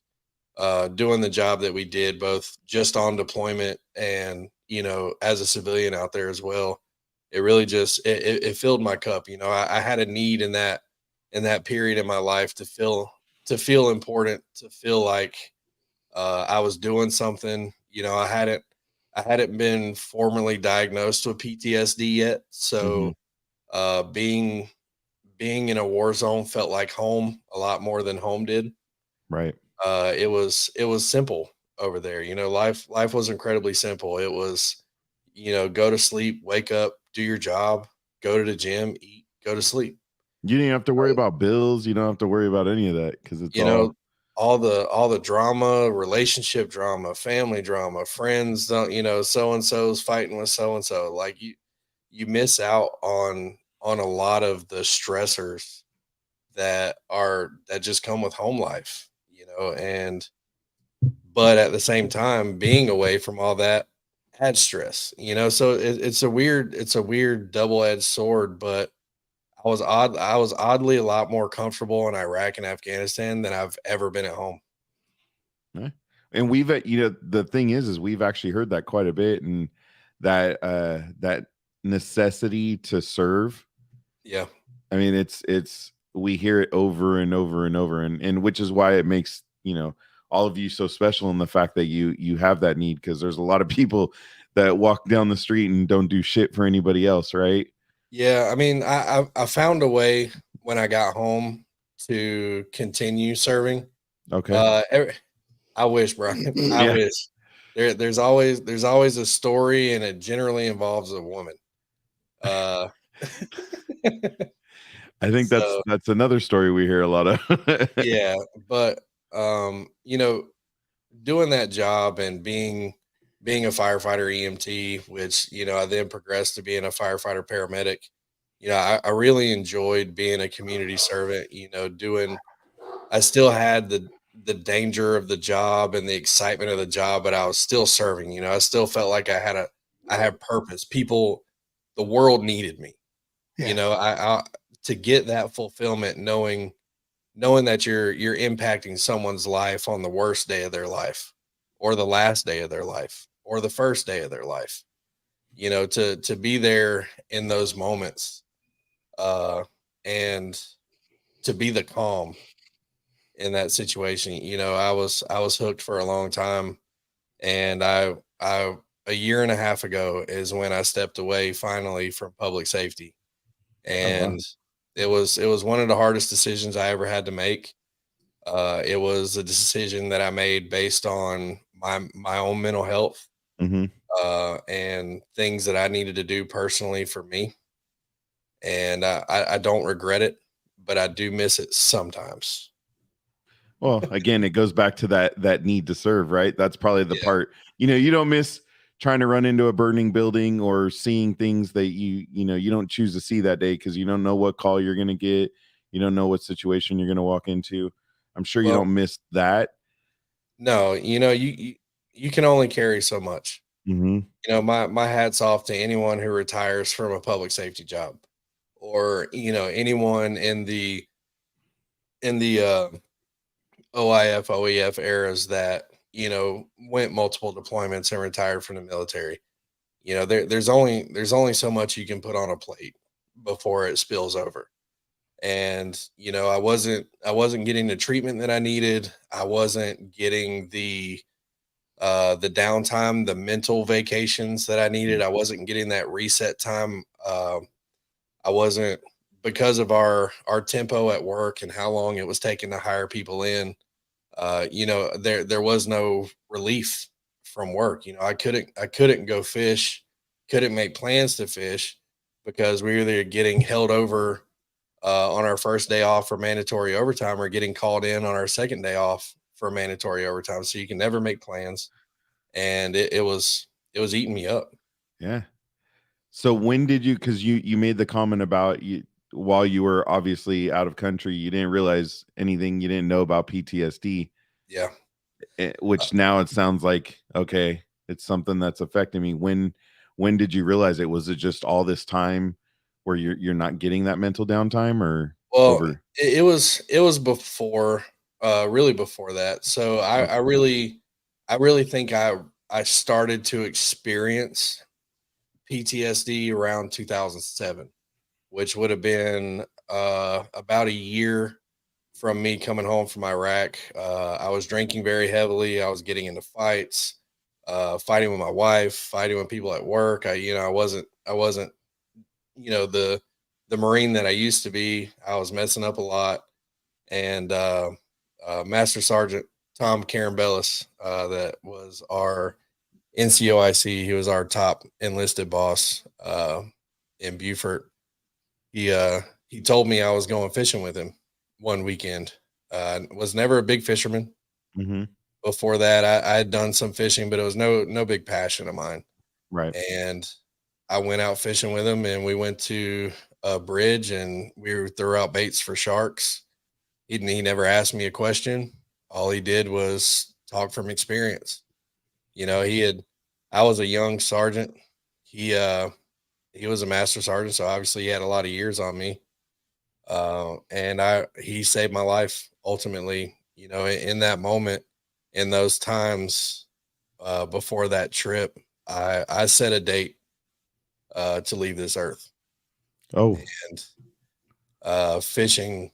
doing the job that we did, both just on deployment and, you know, as a civilian out there as well. It really just it filled my cup. You know, I had a need in that period in my life to feel important, to feel like I was doing something. You know, I hadn't been formally diagnosed with PTSD yet, Mhm. so being in a war zone felt like home a lot more than home did. Right. It was simple over there. You know, life was incredibly simple. It was, you know, go to sleep, wake up, do your job, go to the gym, eat, go to sleep. You didn't have to worry Right. about bills. You don't have to worry about any of that because it's You all know, all the drama, relationship drama, family drama, friends don't, you know, so and so's fighting with so and so. Like you miss out on a lot of the stressors that just come with home life, you know, and but at the same time, being away from all that adds stress, you know. So it's a weird double-edged sword, but I was oddly a lot more comfortable in Iraq and Afghanistan than I've ever been at home. eh. And we've you know, the thing is we've actually heard that quite a bit, and that necessity to serve. Yeah. I mean, it's we hear it over and over and over, and which is why it makes, you know, all of you so special in the fact that you have that need, because there's a lot of people that walk down the street and don't do shit for anybody else, right? Yeah, I mean, I found a way when I got home to continue serving. Okay. Uh, every, I wish, Brian. I Yeah. wish. There's always a story, and it generally involves a woman. Uh, I think so that's another story we hear a lot of. yeah, but you know, doing that job and being a firefighter EMT, which, you know, I then progressed to being a firefighter paramedic. You know, I really enjoyed being a community servant. You know, doing I still had the danger of the job and the excitement of the job, but I was still serving. You know, I still felt like I had purpose. People, the world needed me. You Yeah. know, I to get that fulfillment, knowing that you're impacting someone's life on the worst day of their life, or the last day of their life, or the first day of their life. You know, to be there in those moments, uh, and to be the calm in that situation. You know, I was hooked for a long time, and I a year and a half ago is when I stepped away finally from public safety, Oh wow. and it was one of the hardest decisions I ever had to make. It was a decision that I made based on my own mental health, Hmm. and things that I needed to do personally for me, and I don't regret it, but I do miss it sometimes. Well, again, it goes back to that need to serve, right? That's probably the Yeah. part, you know, you don't miss trying to run into a burning building or seeing things that you know, you don't choose to see that day because you don't know what call you're going to get. You don't know what situation you're going to walk into. I'm sure you Well, don't miss that. no, you know, you can only carry so much. Hmm. You know, my hat's off to anyone who retires from a public safety job, or, you know, anyone in the OIF, OEF eras that, you know, went multiple deployments and retired from the military. You know, there's only so much you can put on a plate before it spills over. And, you know, I wasn't getting the treatment that I needed. I wasn't getting the downtime, the mental vacations that I needed. I wasn't getting that reset time. I wasn't, because of our tempo at work and how long it was taking to hire people in. You know, there was no relief from work. You know, I couldn't go fish, couldn't make plans to fish because we were either getting held over on our first day off for mandatory overtime or getting called in on our second day off for mandatory overtime. So you can never make plans, and it was eating me up. Yeah. So when did you, because you made the comment about you while you were obviously out of country, you didn't realize anything, you didn't know about PTSD, Yeah. which now it sounds like, okay, it's something that's affecting me. When did you realize it? Was it just all this time where you're not getting that mental downtime, or Well, over? it was before, really before that. So I, Okay. I really, I really think I started to experience PTSD around 2007, which would have been about a year from me coming home from Iraq. I was drinking very heavily. I was getting into fights, fighting with my wife, fighting with people at work. I wasn't, the Marine that I used to be. I was messing up a lot. And Master Sergeant Tom Carambellis, that was our NCOIC. He was our top enlisted boss in Beaufort. He told me I was going fishing with him one weekend. Was never a big fisherman. Mm-hmm. Before that, I had done some fishing, but it was no big passion of mine. Right. And I went out fishing with him, and we went to a bridge, and we threw out baits for sharks. He never asked me a question. All he did was talk from experience. You know, I was a young sergeant. He was a master sergeant, so obviously he had a lot of years on me. And he saved my life ultimately, you know, in that moment, in those times, before that trip, I set a date, to leave this earth. Oh, And fishing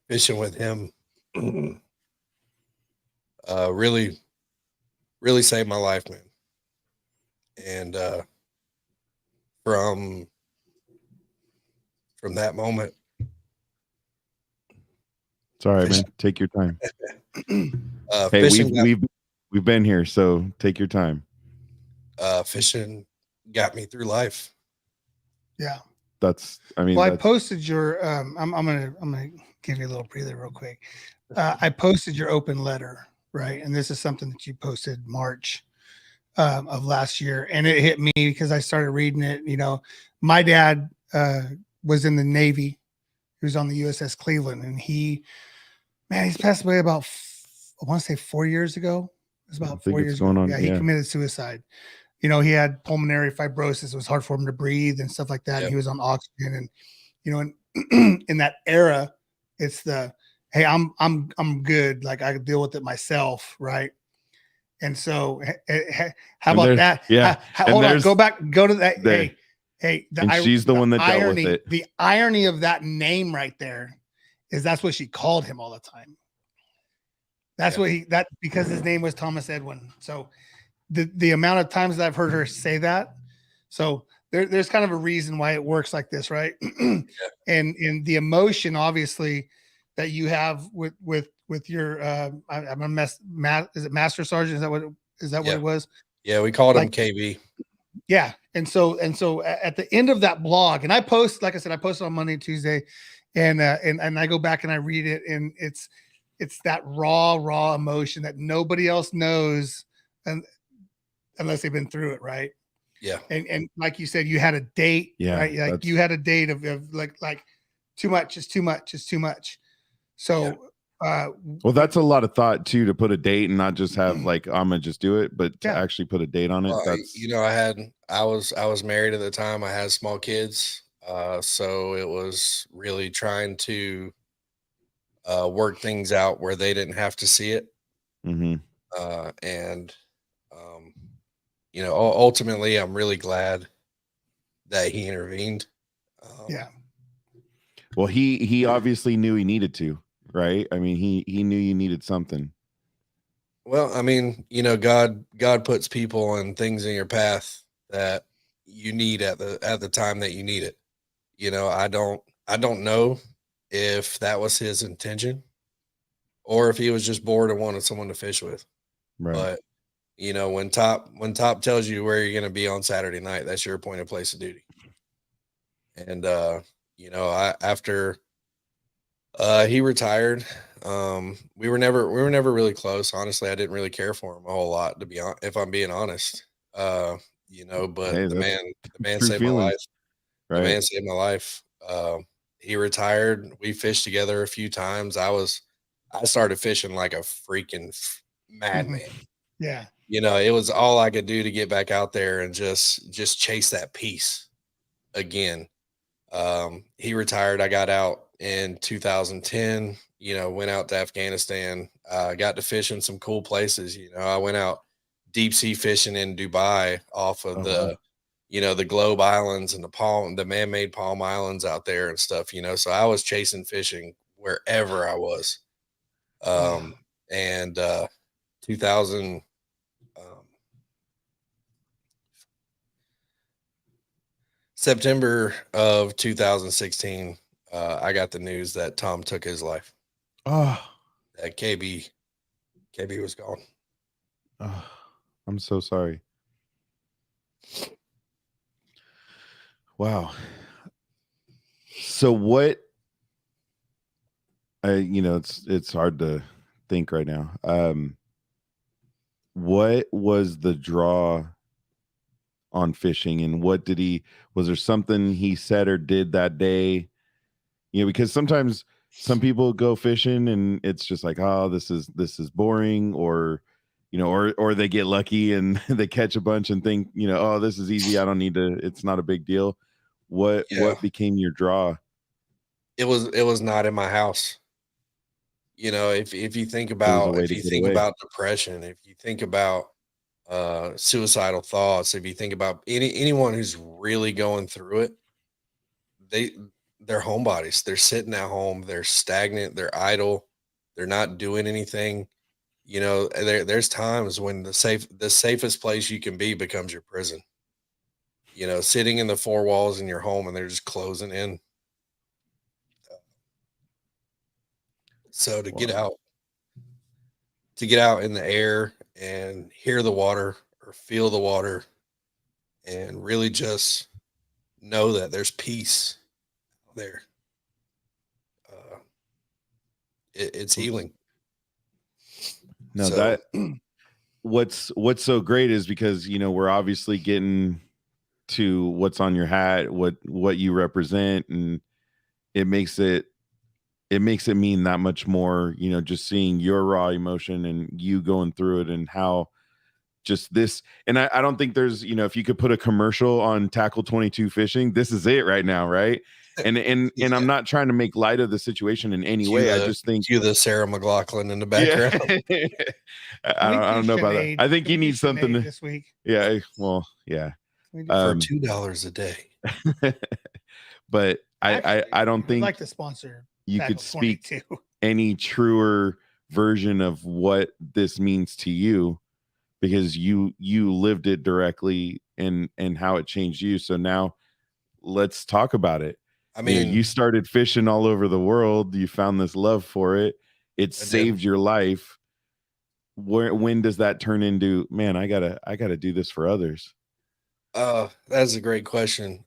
with him, really, really saved my life, man. And from that moment, sorry, fish, man. Take your time. Hey, fishing we've been here, so take your time. fishing got me through life. Yeah. I mean, Well, I that's posted your. I'm gonna give you a little breather real quick. I posted your open letter, right? And this is something that you posted March of last year, and it hit me because I started reading it. You know, my dad was in the Navy. He was on the USS Cleveland, and he's passed away about I want to say 4 years ago. It was I about think 4 it's years going ago. on. Yeah, he Yeah. committed suicide. You know, he had pulmonary fibrosis. It was hard for him to breathe and stuff like that. And Yep. he was on oxygen, and you know, in in that era, it's the hey, I'm good. Like I can deal with it myself, right? And so, how And about there, that? yeah. And Hold on, there's go to that. the Hey, and she's the one that dealt with irony, it. the irony of that name right there is that's what she called him all the time. That's Yeah. what because his name was Thomas Edwin. So the amount of times that I've heard her say that, so there's kind of a reason why it works like this, right? And the emotion, obviously, that you have with your I'm a is it Master Sergeant? Is that what Yeah. it was? Yeah, we called him Like, KB. yeah. And so at the end of that blog, and I post, like I said, I posted on Monday and Tuesday, and I go back and I read it, and it's that raw emotion that nobody else knows, and unless they've been through it, right? Yeah. And like you said, you had a date, Yeah, right? Like you had a date of like too much is too much is too much. So well, that's a lot of thought too, to put a date and not just have like I'm gonna just do it, but to Yeah. actually put a date on it. Well, That's you know, I was married at the time. I had small kids. So it was really trying to work things out where they didn't have to see it. Mm-hmm. And you know, ultimately, I'm really glad that he intervened. Yeah. Well, he obviously knew he needed to, right? I mean, he knew you needed something. Well, I mean, you know, God puts people and things in your path that you need at the time that you need it. You know, I don't know if that was his intention or if he was just bored and wanted someone to fish with. Right. But you know, when top tells you where you're going to be on Saturday night, that's your appointed place of duty. And you know, after he retired, we were never really close. Honestly, I didn't really care for him a whole lot, to be if I'm being honest. You know, but Hey, the that's man true saved my life. feelings, The right? man saved my life. He retired. We fished together a few times. I started fishing like a freaking madman. Yeah. You know, it was all I could do to get back out there and just chase that piece again. He retired. I got out in 2010. You know, went out to Afghanistan. Got to fish in some cool places. You know, I went out deep sea fishing in Dubai off of Oh, wow. you know, the Globe Islands and the man-made Palm Islands out there and stuff. You know, so I was chasing fishing wherever I was. Wow. And 2000. Um, September of 2016, I got the news that Tom took his life. Oh, That KB was gone. oh, I'm so sorry. Wow. So what? You know, it's hard to think right now. What was the draw on fishing, and what did he? Was there something he said or did that day? You know, because sometimes some people go fishing and it's just like, oh, this is boring, or you know, or they get lucky and they catch a bunch and think, you know, oh, this is easy. I don't need to. It's not a big deal. Yeah, What became your draw? it was not in my house. You know, if you think It was a about way if to you get think away. about depression, if you think about suicidal thoughts, if you think about anyone who's really going through it, they they're homebodies. They're sitting at home. They're stagnant. They're idle. They're not doing anything. You know, there's times when the safest place you can be becomes your prison. You know, sitting in the four walls in your home and they're just closing in. So Wow. to get out in the air and hear the water or feel the water and really just know that there's peace there. Uh, it's healing. No, So that what's so great is because you know we're obviously getting to what's on your hat, what you represent, and it makes it it makes it mean that much more, you know, just seeing your raw emotion and you going through it and how just this. And I don't think there's, you know, if you could put a commercial on Tackle 22 fishing, this is it right now, right? And I'm yeah, not trying to make light of the situation in any cue way. I the just think, cue the Sarah McLaughlin in the yeah. background. Can we I do don't know about that. I think Can you we do need something Sinead to, this week? yeah, well, yeah. Can we do For Um $2 a day. but Actually, I don't we'd like think to sponsor you could Tackle speak 22. any truer version of what this means to you, because you lived it directly and how it changed you. So now let's talk about it. I You know, mean, you started fishing all over the world, you found this love for it, it I did. saved your life. When does that turn into, man, I gotta do this for others? That's a great question.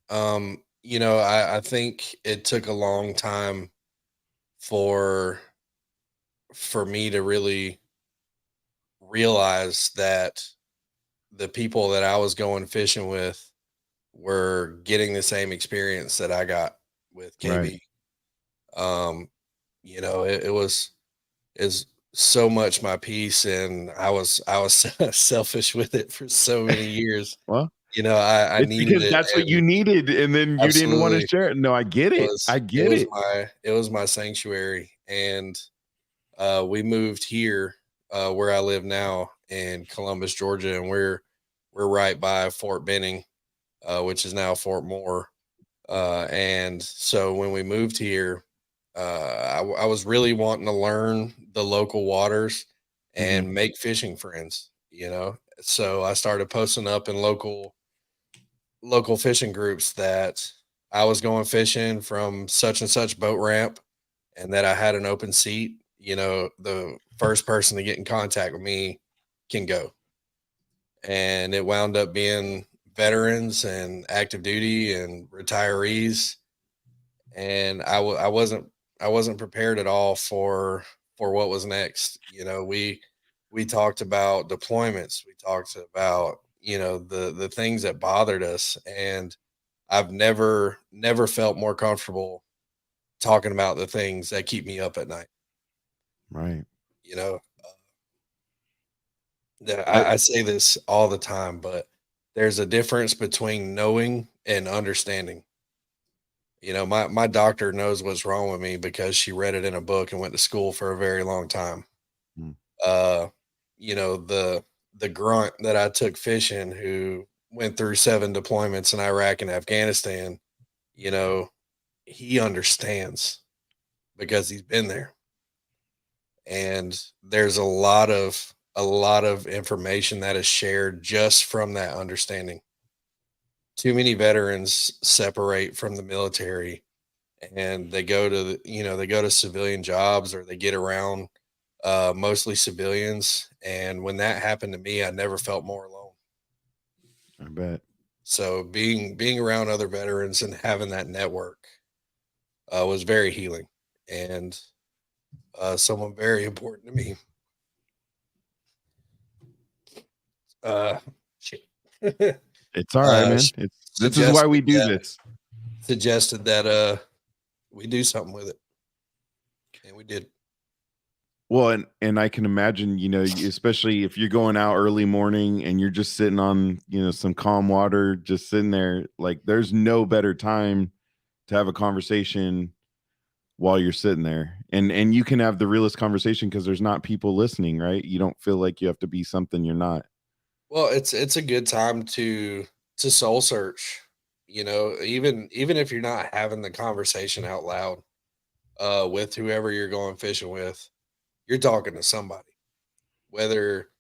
You know, I think it took a long time for me to really realize that the people that I was going fishing with were getting the same experience that I got with Right. KB. Um, you know, it was is so much my piece, and I was selfish with it for so many years. Well, You know, I it's needed because it, that's what and you needed, and then you didn't want to absolutely share it. No, I get it it. was I it get was it. my it was my sanctuary. and we moved here where I live now in Columbus, Georgia, and we're right by Fort Benning, which is now Fort Moore. And so when we moved here, I was really wanting to learn the local waters and make fishing friends, you know. So I started posting up in local fishing groups that I was going fishing from such and such boat ramp and that I had an open seat. You know, the first person to get in contact with me can go. And it wound up being veterans and active duty and retirees. And I wasn't prepared at all for what was next. You know, we talked about deployments. We talked about, you know, the things that bothered us, and I've never felt more comfortable talking about the things that keep me up at night. Right. You know, I say this all the time, but there's a difference between knowing and understanding. You know, my doctor knows what's wrong with me because she read it in a book and went to school for a very long time. Mm. Uh, you know, the grunt that I took fishing who went through 7 deployments in Iraq and Afghanistan, you know, he understands because he's been there. And there's a lot of information that is shared just from that understanding. Too many veterans separate from the military and they go to they go to civilian jobs or they get around mostly civilians, and when that happened to me I never felt more alone. I bet. So being around other veterans and having that network was very healing, and someone very important to me. uh shit. It's all right, man. Sh- This is why we do yeah, this. suggested that we do something with it, and we did. Well, and I can imagine, especially if you're going out early morning and you're just sitting on, some calm water, just sitting there, like there's no better time to have a conversation while you're sitting there. And you can have the realest conversation because there's not people listening, right? You don't feel like you have to be something you're not. Well, it's a good time to soul search, you know, even if you're not having the conversation out loud with whoever you're going fishing with, you're talking to somebody. Whether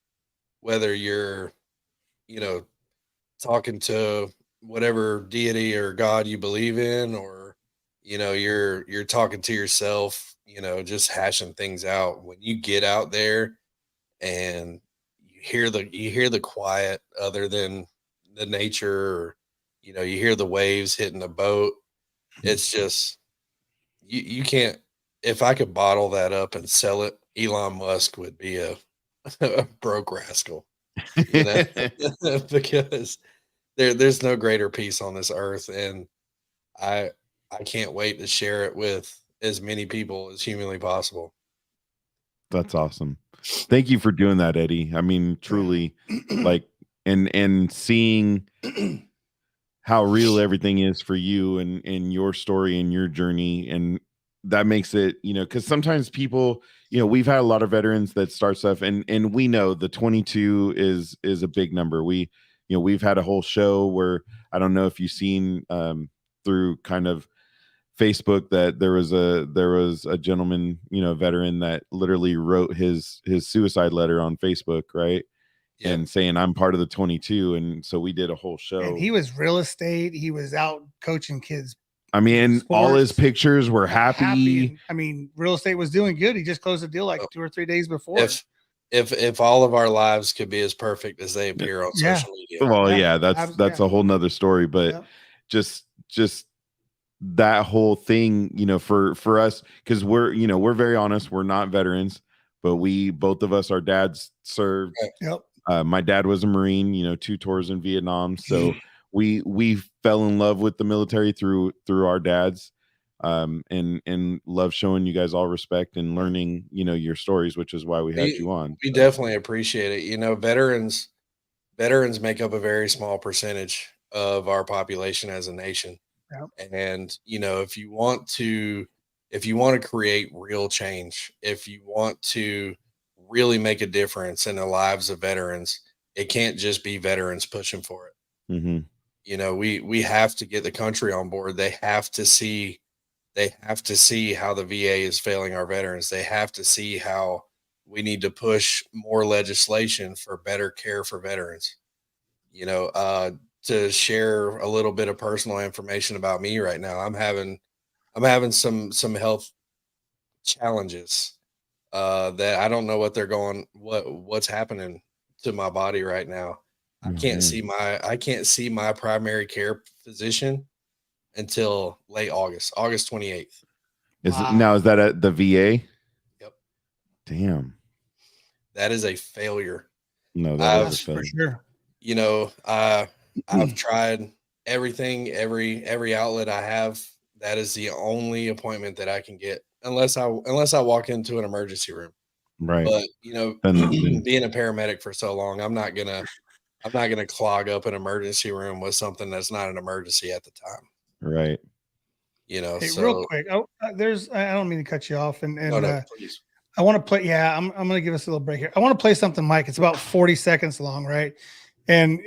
whether you're, you know, talking to whatever deity or god you believe in, or you know, you're talking to yourself, you know, just hashing things out. When you get out there and you hear the quiet other than the nature, or you know, you hear the waves hitting the boat. It's just you can't. If I could bottle that up and sell it, Elon Musk would be a broke rascal, you know. Because there's no greater peace on this earth, and i I can't wait to share it with as many people as humanly possible. That's awesome. Thank you for doing that, Eddie. I mean, truly, like, and seeing how real everything is for you and your story and your journey, and that makes it, because sometimes people, we've had a lot of veterans that start stuff, and we know the 22 is a big number. We've had a whole show where, I don't know if you've seen through kind of Facebook, that there was a gentleman, veteran, that literally wrote his suicide letter on Facebook, right? Yeah. And saying, I'm part of the 22. And so we did a whole show. And he was real estate. He was out coaching kids. I mean, all his pictures were happy. I mean, real estate was doing good. He just closed a deal like 2 or 3 days before. If all of our lives could be as perfect as they appear on social media. Well, yeah, that's a whole nother story. But just that whole thing, for us, because we're very honest, we're not veterans, but both of us, our dads served. Yep. My dad was a Marine, 2 tours in Vietnam. So we fell in love with the military through our dads, and love showing you guys all respect and learning, your stories, which is why we had you on. We definitely appreciate it. You know, veterans make up a very small percentage of our population as a nation. Yep. And, you know, if you want to if you want to create real change, if you want to really make a difference in the lives of veterans, it can't just be veterans pushing for it. Mm-hmm. You know, we have to get the country on board. They have to see how the VA is failing our veterans. They have to see how we need to push more legislation for better care for veterans. You know, to share a little bit of personal information about me right now, I'm having some health challenges that I don't know what's happening to my body right now. I can't see my primary care physician until late August 28th. Now is that at the VA? Yep. Damn. That is a failure. No, that is a failure. For sure. You know, I've tried everything, every outlet I have. That is the only appointment that I can get unless I walk into an emergency room. Right. But you know, being a paramedic for so long, I'm not gonna clog up an emergency room with something that's not an emergency at the time. Right. You know, Hey, so real quick, I don't mean to cut you off, and no, please. I want to play. Yeah, I'm going to give us a little break here. I want to play something, Mike. It's about 40 seconds long, right? And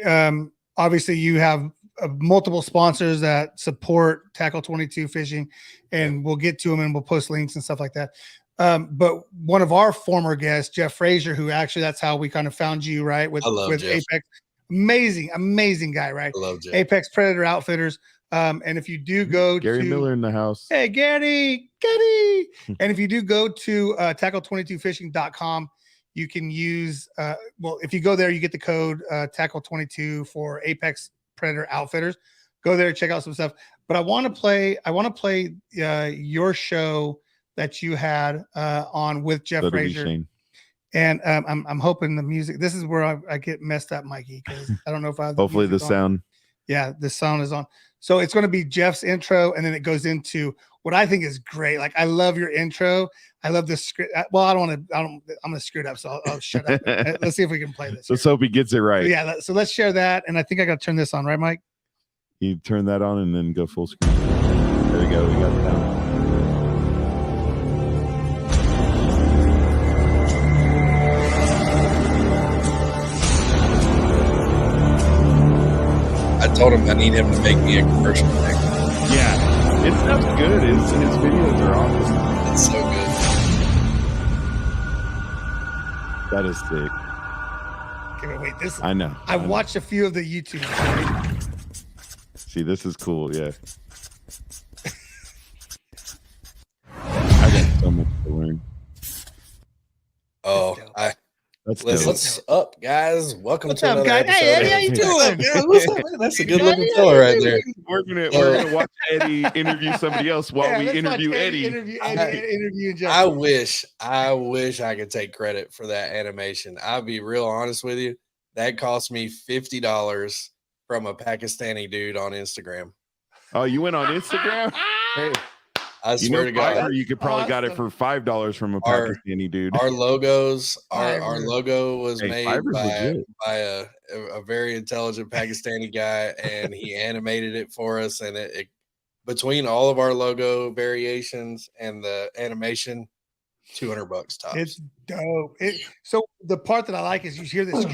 obviously, you have multiple sponsors that support Tackle 22 Fishing, and we'll get to them and we'll post links and stuff like that. But one of our former guests, Jeff Frazier, who actually that's how we kind of found you, right? With Jeff. Apex, amazing guy, right? I love Jeff. Apex Predator Outfitters. And if you do go Gary Miller in the house. Hey, Gary. And if you do go to tackle22fishing.com, you can use, if you go there, you get the code tackle22 for Apex Predator Outfitters. Go there, check out some stuff. But I want to play your show that you had on with Jeff Frazier. And I'm hoping the music, this is where I get messed up, Mikey, because I don't know if I have hopefully the sound. Yeah, the sound is on. So it's going to be Jeff's intro, and then it goes into what I think is great. Like, I love your intro. I love the script. Well, I'm going to screw it up, so I'll shut up. Let's see if we can play this. Let's hope he gets it right. So yeah, so let's share that. And I think I got to turn this on, right, Mike? You turn that on and then go full screen. There we go. We got it down. I told him I need him to make me a commercial thing. Yeah, it sounds good. His videos are awesome. It's so good. That is sick. Okay, wait. This I know. I've watched a few of the YouTube. Right? See, this is cool. Yeah. I got so much to learn. Oh, what's up, guys? Welcome to another episode. Hey, Eddie, how you doing? What's up, man? That's a good looking fella right there. We're gonna watch Eddie interview somebody else while we interview Eddie. Interview I wish I could take credit for that animation. I'll be real honest with you. That cost me $50 from a Pakistani dude on Instagram. Oh, you went on Instagram? Hey. I swear to God, you could probably got it for $5 from a Pakistani dude. Our logos, our logo was made by a very intelligent Pakistani guy, and he animated it for us. And it between all of our logo variations and the animation, $200 tops. It's dope. So the part that I like is you hear this,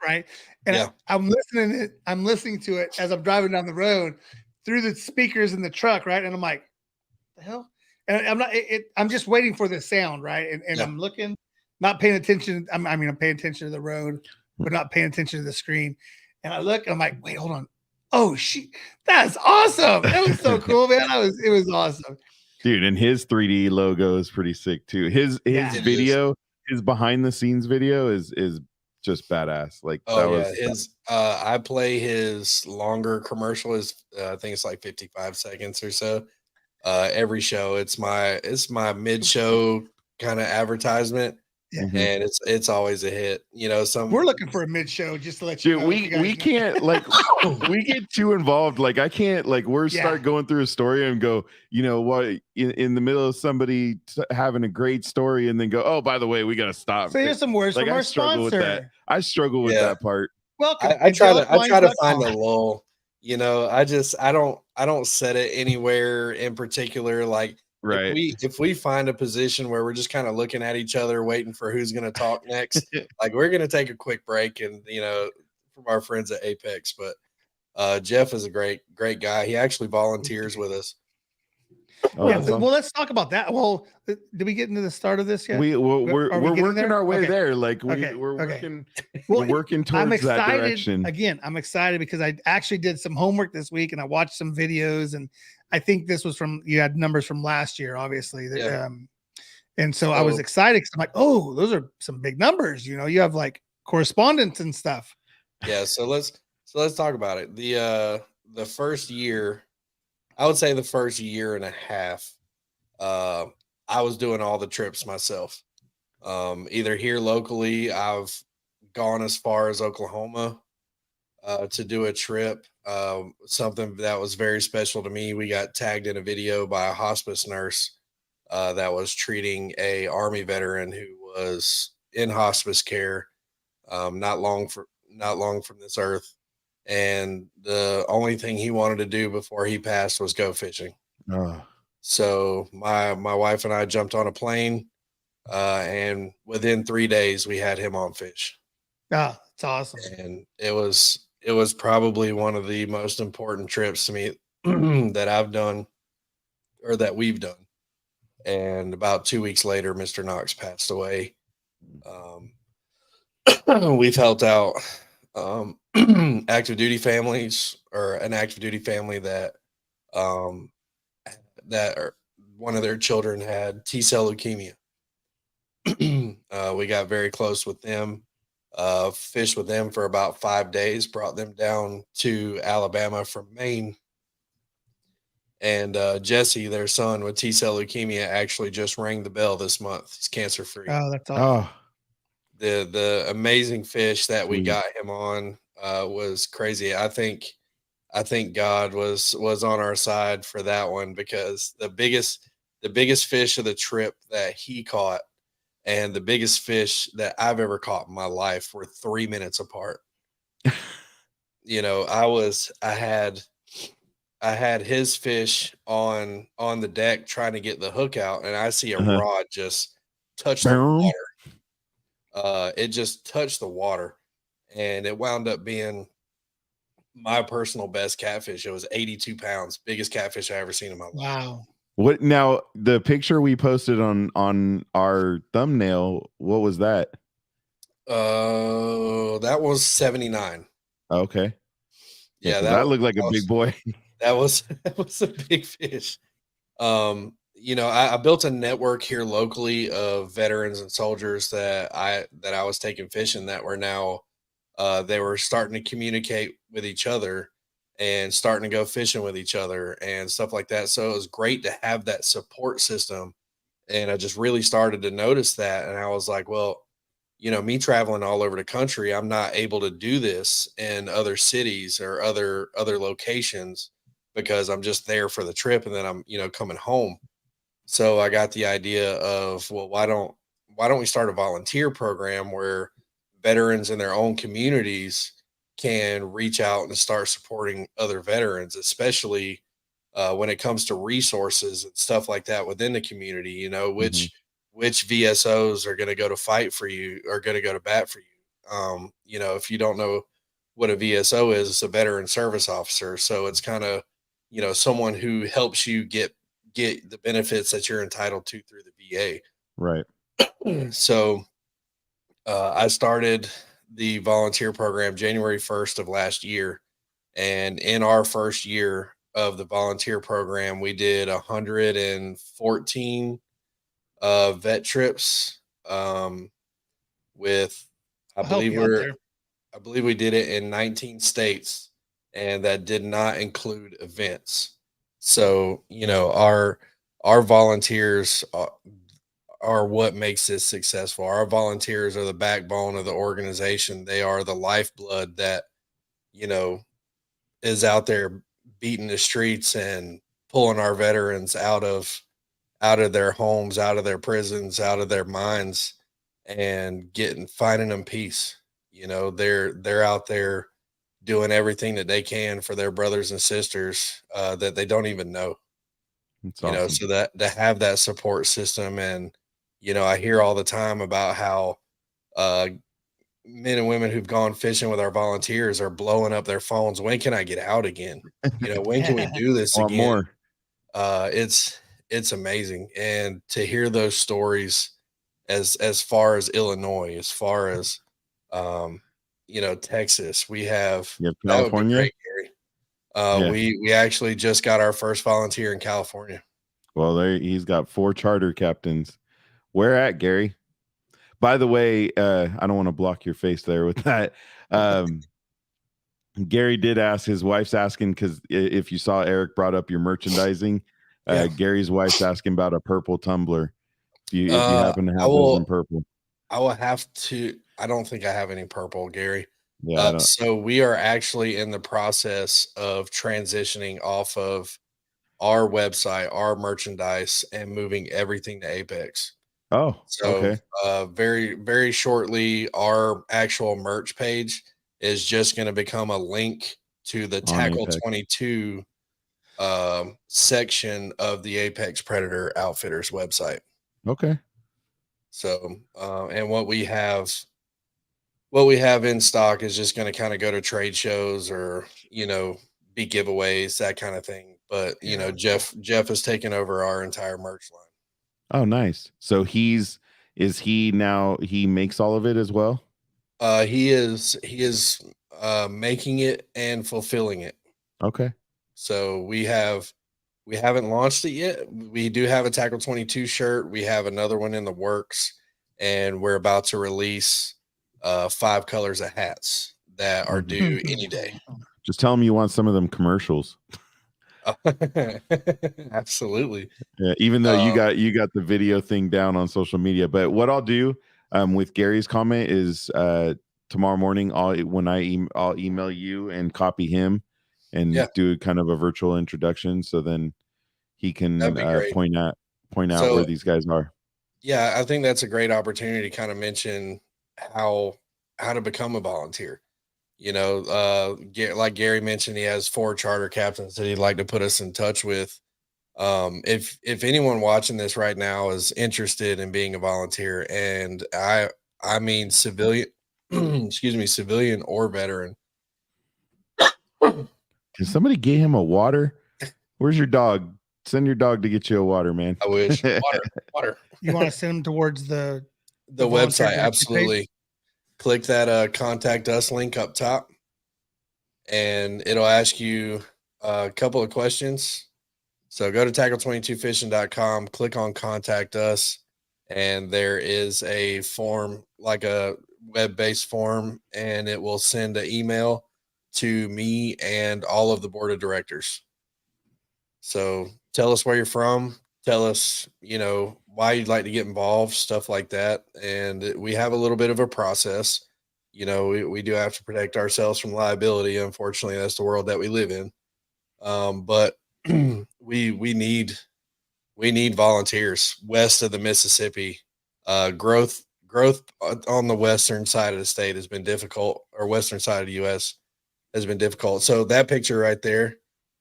right? And I'm listening to it as I'm driving down the road through the speakers in the truck, right? And I'm like, the hell? And I'm not. I'm just waiting for the sound, right? And I'm looking, not paying attention. I'm paying attention to the road, but not paying attention to the screen. And I look, and I'm like, wait, hold on. Oh shit, that's awesome! That was so cool, man. It was awesome, dude. And his 3D logo is pretty sick too. His video, his behind the scenes video is just badass. Like, I play his longer commercial. I think it's like 55 seconds or so. Every show, it's my mid-show kind of advertisement, and it's always a hit. You know, we're looking for a mid-show just to let you know. We can't like we get too involved. Like, I can't start going through a story and go, you know what, in the middle of somebody having a great story, and then go, oh, by the way, we gotta stop. So here's some words from our sponsor. I struggle with that part. Welcome. I try to find a lull. You know, I don't set it anywhere in particular. Like, Right. if we find a position where we're just kind of looking at each other, waiting for who's going to talk next, like we're going to take a quick break, and from our friends at Apex. But Jeff is a great guy. He actually volunteers with us. Oh, Yeah. that's awesome. Well, let's talk about that. Well, did we get into the start of this yet? We're Are we getting working there? our way Okay. there. Like Okay. we're Okay. working. Well, we're working I'm towards that excited. direction. Again, I'm excited because I actually did some homework this week and I watched some videos, and I think this was you had numbers from last year, obviously. Yeah. And so I was excited because I'm like, oh, those are some big numbers. You have like correspondence and stuff. Yeah. So let's talk about it. The first year, I would say the first year and a half, I was doing all the trips myself. Either here locally, I've gone as far as Oklahoma to do a trip. Something that was very special to me. We got tagged in a video by a hospice nurse that was treating a Army veteran who was in hospice care, not long from this earth. And the only thing he wanted to do before he passed was go fishing. Oh. So my wife and I jumped on a plane, and within 3 days we had him on fish. Ah, it's awesome. And it was probably one of the most important trips to me that I've done, or that we've done. And about 2 weeks later, Mr. Knox passed away. We've helped out active duty families, or an active duty family that one of their children had T-cell leukemia. We got very close with them, fished with them for about 5 days, brought them down to Alabama from Maine. And Jesse, their son with T-cell leukemia, actually just rang the bell this month. He's cancer free. Oh, that's awesome. Oh. The amazing fish that we Sweet. got him on was crazy. I think God was on our side for that one, because the biggest fish of the trip that he caught and the biggest fish that I've ever caught in my life were 3 minutes apart. I had his fish on the deck trying to get the hook out, and I see a rod just touch the water. It just touched the water, and it wound up being my personal best catfish. It was 82 pounds, biggest catfish I ever seen in my life. Wow. What now? The picture we posted on our thumbnail, what was that? That was 79. Okay. Yeah, that looked like a big boy. That was a big fish. I built a network here locally of veterans and soldiers that I was taking fishing, that were now they were starting to communicate with each other and starting to go fishing with each other and stuff like that. So it was great to have that support system. And I just really started to notice that. And I was like, well, me traveling all over the country, I'm not able to do this in other cities or other locations, because I'm just there for the trip and then I'm, coming home. So I got the idea of, well, why don't we start a volunteer program where veterans in their own communities can reach out and start supporting other veterans, especially when it comes to resources and stuff like that within the community. Which VSOs are going to go to fight for you, or going to go to bat for you. If you don't know what a VSO is, it's a veteran service officer. So it's kind of, someone who helps you get the benefits that you're entitled to through the VA. Right. So I started the volunteer program January 1st of last year. And in our first year of the volunteer program, we did 114 vet trips with, I believe we did it in 19 states, and that did not include events. So, our volunteers are what makes this successful. Our volunteers are the backbone of the organization. They are the lifeblood that, is out there beating the streets and pulling our veterans out of their homes, out of their prisons, out of their minds, and finding them peace. They're out there doing everything that they can for their brothers and sisters that they don't even know. It's you know, awesome. so that to have that support system. And, you know, I hear all the time about how uh men and women who've gone fishing with our volunteers are blowing up their phones. When can I get out again? You know, when can we do this Want again? more? It's amazing. And to hear those stories as far as Illinois, as far as um, you know, Texas, we have You have that would be California? great, Gary. Yeah. We actually just got our first volunteer in California. Well, there he's got 4 charter captains. Where at, Gary? By the way, I don't want to block your face there with that. Um, Gary did ask, his wife's asking, because if you saw Eric brought up your merchandising, Yeah. Gary's wife's asking about a purple tumbler. If you happen to I have those in purple. will have to. I don't think I have any purple, Gary. Yeah, I don't. So we are actually in the process of transitioning off of our website, our merchandise, and moving everything to Apex. Oh, So okay. very, very shortly, our actual merch page is just going to become a link to the On Tackle Apex. 22 section of the Apex Predator Outfitters website. Okay. So, and what we have in stock is just going to kind of go to trade shows or, you know, be giveaways, that kind of thing. But, you know, Jeff has taken over our entire merch line. Oh, nice. So is he now, he makes all of it as well? He is making it and fulfilling it. Okay. So we haven't launched it yet. We do have a Tackle 22 shirt. We have another one in the works, and we're about to release 5 colors of hats that are due any day. Just tell him you want some of them commercials. Absolutely. Yeah, even though you got the video thing down on social media. But what I'll do with Gary's comment is tomorrow morning I'll email you and copy him and do kind of a virtual introduction, so then he can That'd be great. point out So, where these guys are. Yeah, I think that's a great opportunity to kind of mention how to become a volunteer. You know, like Gary mentioned, he has 4 charter captains that he'd like to put us in touch with. If anyone watching this right now is interested in being a volunteer, and I mean civilian, excuse me, civilian or veteran. Can somebody get him a water? Where's your dog? Send your dog to get you a water, man. I wish. Water. You want to send them towards the website? Absolutely. Click that contact us link up top, and it'll ask you a couple of questions. So go to tackle22fishing.com, click on contact us, and there is a form, like a web-based form, and it will send an email to me and all of the board of directors. So tell us where you're from, tell us, you know, why you'd like to get involved, stuff like that. And we have a little bit of a process. You know, we do have to protect ourselves from liability. Unfortunately, that's the world that we live in. But we need volunteers west of the Mississippi. Growth on the western side of the state has been difficult, or western side of the U.S. has been difficult. So that picture right there,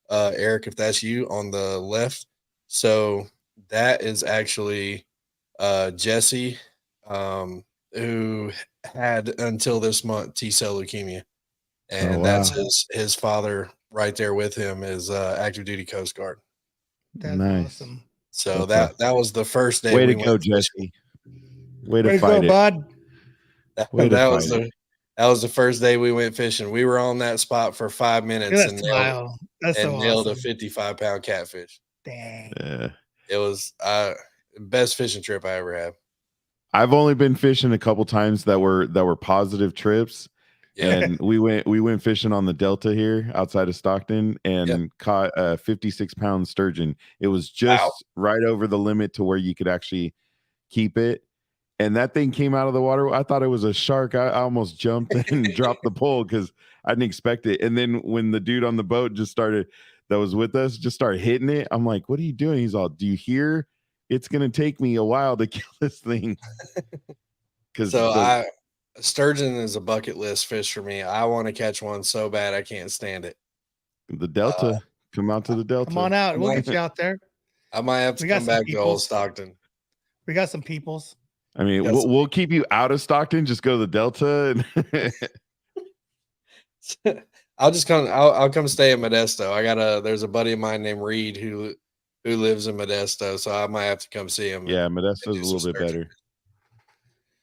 Eric, if that's you on the left, so that is actually Jesse, who had until this month T-cell leukemia, and that's his father right there with him is active duty Coast Guard. That's nice. Awesome. So that was the first day. Way to go, Jesse. Way to fight go, it, bud. That was the first day we went fishing. We were on that spot for 5 minutes and nailed a 55-pound catfish. Dang. Yeah. It was best fishing trip I ever had. I've only been fishing a couple times that were positive trips. Yeah. And we went fishing on the Delta here outside of Stockton and caught a 56-pound sturgeon. It was just right over the limit to where you could actually keep it. And that thing came out of the water. I thought it was a shark. I almost jumped and dropped the pole because I didn't expect it. And then when the dude on the boat that was with us just started hitting it, I'm like, what are you doing? He's all, do you hear? It's going to take me a while to kill this thing. Sturgeon is a bucket list fish for me. I want to catch one so bad I can't stand it. The Delta. Come out to the Delta. Come on out. We'll get you out there. I might have to We got come some back to old peoples. Stockton. We got some peoples. I mean, Got some we'll keep you out of Stockton. Just go to the Delta. And I'll just come. I'll come stay in Modesto. There's a buddy of mine named Reed who lives in Modesto, so I might have to come see him. yeah, And Modesto's a do some little bit searching. better.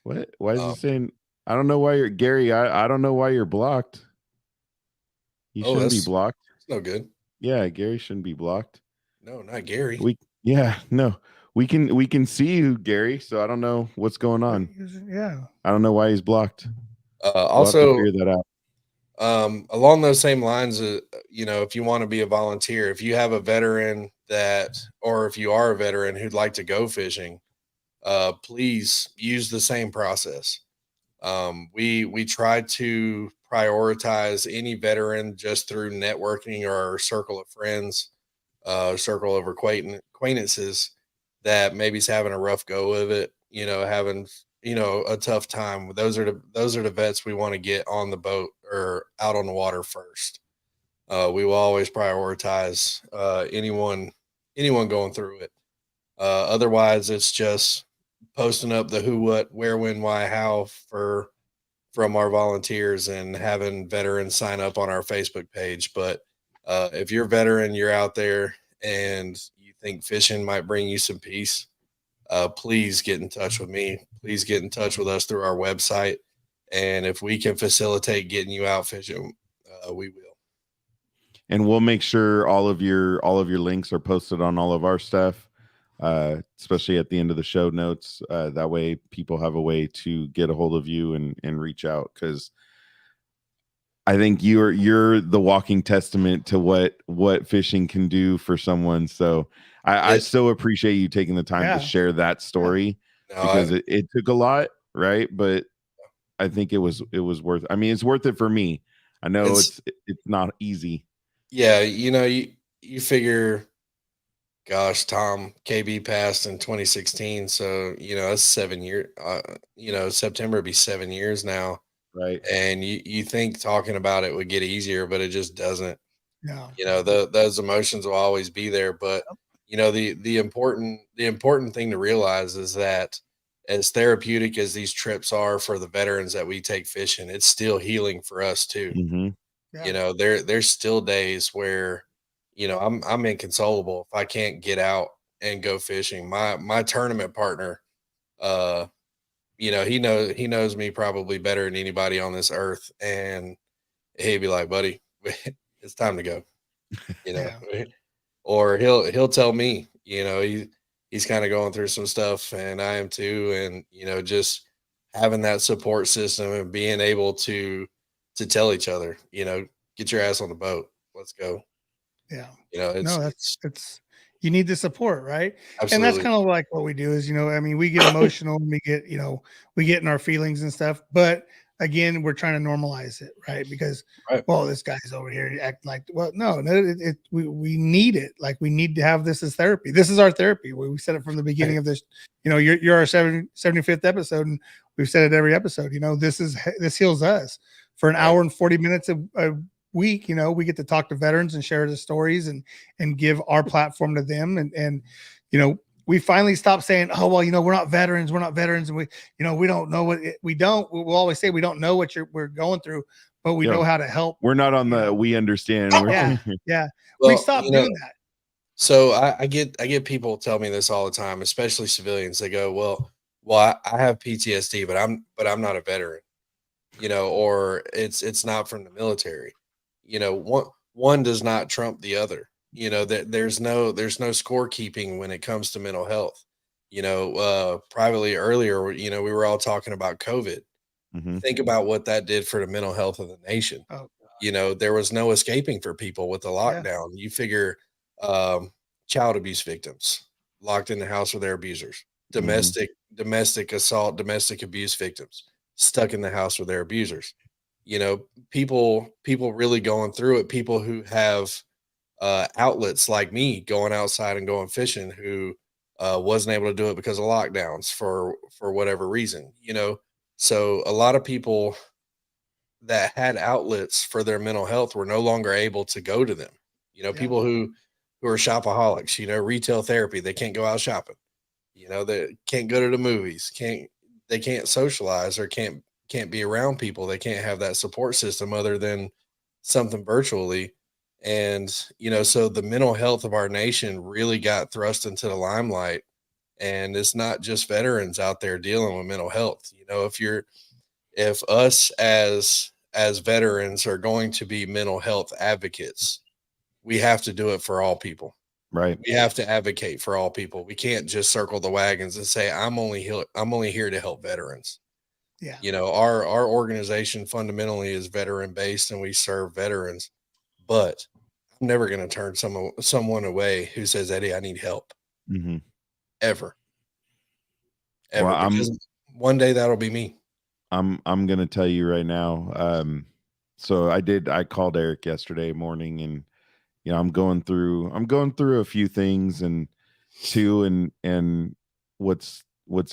What? Why is he Um, saying? I don't know why you're Gary. I don't know why you're blocked. You Oh, shouldn't be that's blocked. no good. Yeah, Gary shouldn't be blocked. No, not Gary. No. We can see you, Gary. So I don't know what's going on. Yeah. I don't know why he's blocked. We'll have to Also, figure that out. along those same lines, if you want to be a volunteer, if you have a veteran or if you are a veteran who'd like to go fishing, please use the same process. We try to prioritize any veteran just through networking or our circle of friends, circle of acquaintances that maybe is having a rough go of it, having a tough time. Those are the vets we want to get on the boat or out on the water first. We will always prioritize anyone going through it. Otherwise, it's just posting up the who, what, where, when, why, how from our volunteers and having veterans sign up on our Facebook page. But if you're a veteran, you're out there and you think fishing might bring you some peace, please get in touch with me. Please get in touch with us through our website. And if we can facilitate getting you out fishing, we will. And we'll make sure all of your links are posted on all of our stuff, especially at the end of the show notes. That way people have a way to get a hold of you and reach out, because I think you're the walking testament to what fishing can do for someone. So I so appreciate you taking the time to share that story, because it took a lot, right? But I think it was worth. I mean, it's worth it for me. I know it's not easy. Yeah, you figure, gosh, Tom KB passed in 2016, so that's 7 years. September would be 7 years now, right? And you think talking about it would get easier, but it just doesn't. No. Those emotions will always be there, but the important thing to realize is that as therapeutic as these trips are for the veterans that we take fishing, it's still healing for us too. Mm-hmm. Yeah. There's still days where I'm inconsolable if I can't get out and go fishing. My tournament partner, he knows me probably better than anybody on this earth, and he'd be like, buddy, it's time to go, you know. Yeah. Or he'll tell me, he's kind of going through some stuff, and I am too. And just having that support system and being able to tell each other, get your ass on the boat, let's go. Yeah. It's No, it's you need the support, right? And that's absolutely kind of like what we do is, I mean, we get emotional and we get in our feelings and stuff, but again, we're trying to normalize it, right? Because right. well, this guy's over here acting like, well, no, we need it. Like we need to have this as therapy. This is our therapy. We said it from the beginning of this, you're our 75th episode, and we've said it every episode, this heals us for an hour and 40 minutes a week. We get to talk to veterans and share the stories and give our platform to them. And we finally stopped saying, oh, well, we're not veterans. And we don't know we'll always say we don't know what we're going through, but we know how to help. We're not on we understand. Yeah. Well, we stopped doing that. So I get people tell me this all the time, especially civilians. They go, well, I have PTSD, but I'm not a veteran, or it's not from the military. One does not trump the other. There's no scorekeeping when it comes to mental health. Privately earlier, we were all talking about COVID. Mm-hmm. Think about what that did for the mental health of the nation. Oh, There was no escaping for people with the lockdown. You figure child abuse victims locked in the house with their abusers, domestic assault, domestic abuse victims stuck in the house with their abusers. People really going through it. People who have outlets like me going outside and going fishing, who wasn't able to do it because of lockdowns for whatever reason. So a lot of people that had outlets for their mental health were no longer able to go to them. People who are shopaholics, retail therapy. They can't go out shopping. They can't go to the movies, they can't socialize or can't be around people. They can't have that support system other than something virtually. And, so the mental health of our nation really got thrust into the limelight. And it's not just veterans out there dealing with mental health. If us as veterans are going to be mental health advocates, we have to do it for all people. Right. We have to advocate for all people. We can't just circle the wagons and say, I'm only here to help veterans. Yeah. Our organization fundamentally is veteran based and we serve veterans, but I'm never going to turn someone away who says, Eddie, I need help. Mm-hmm. Ever. Well, because one day that'll be me. I'm going to tell you right now. So I called Eric yesterday morning, and I'm going through a few things, and what's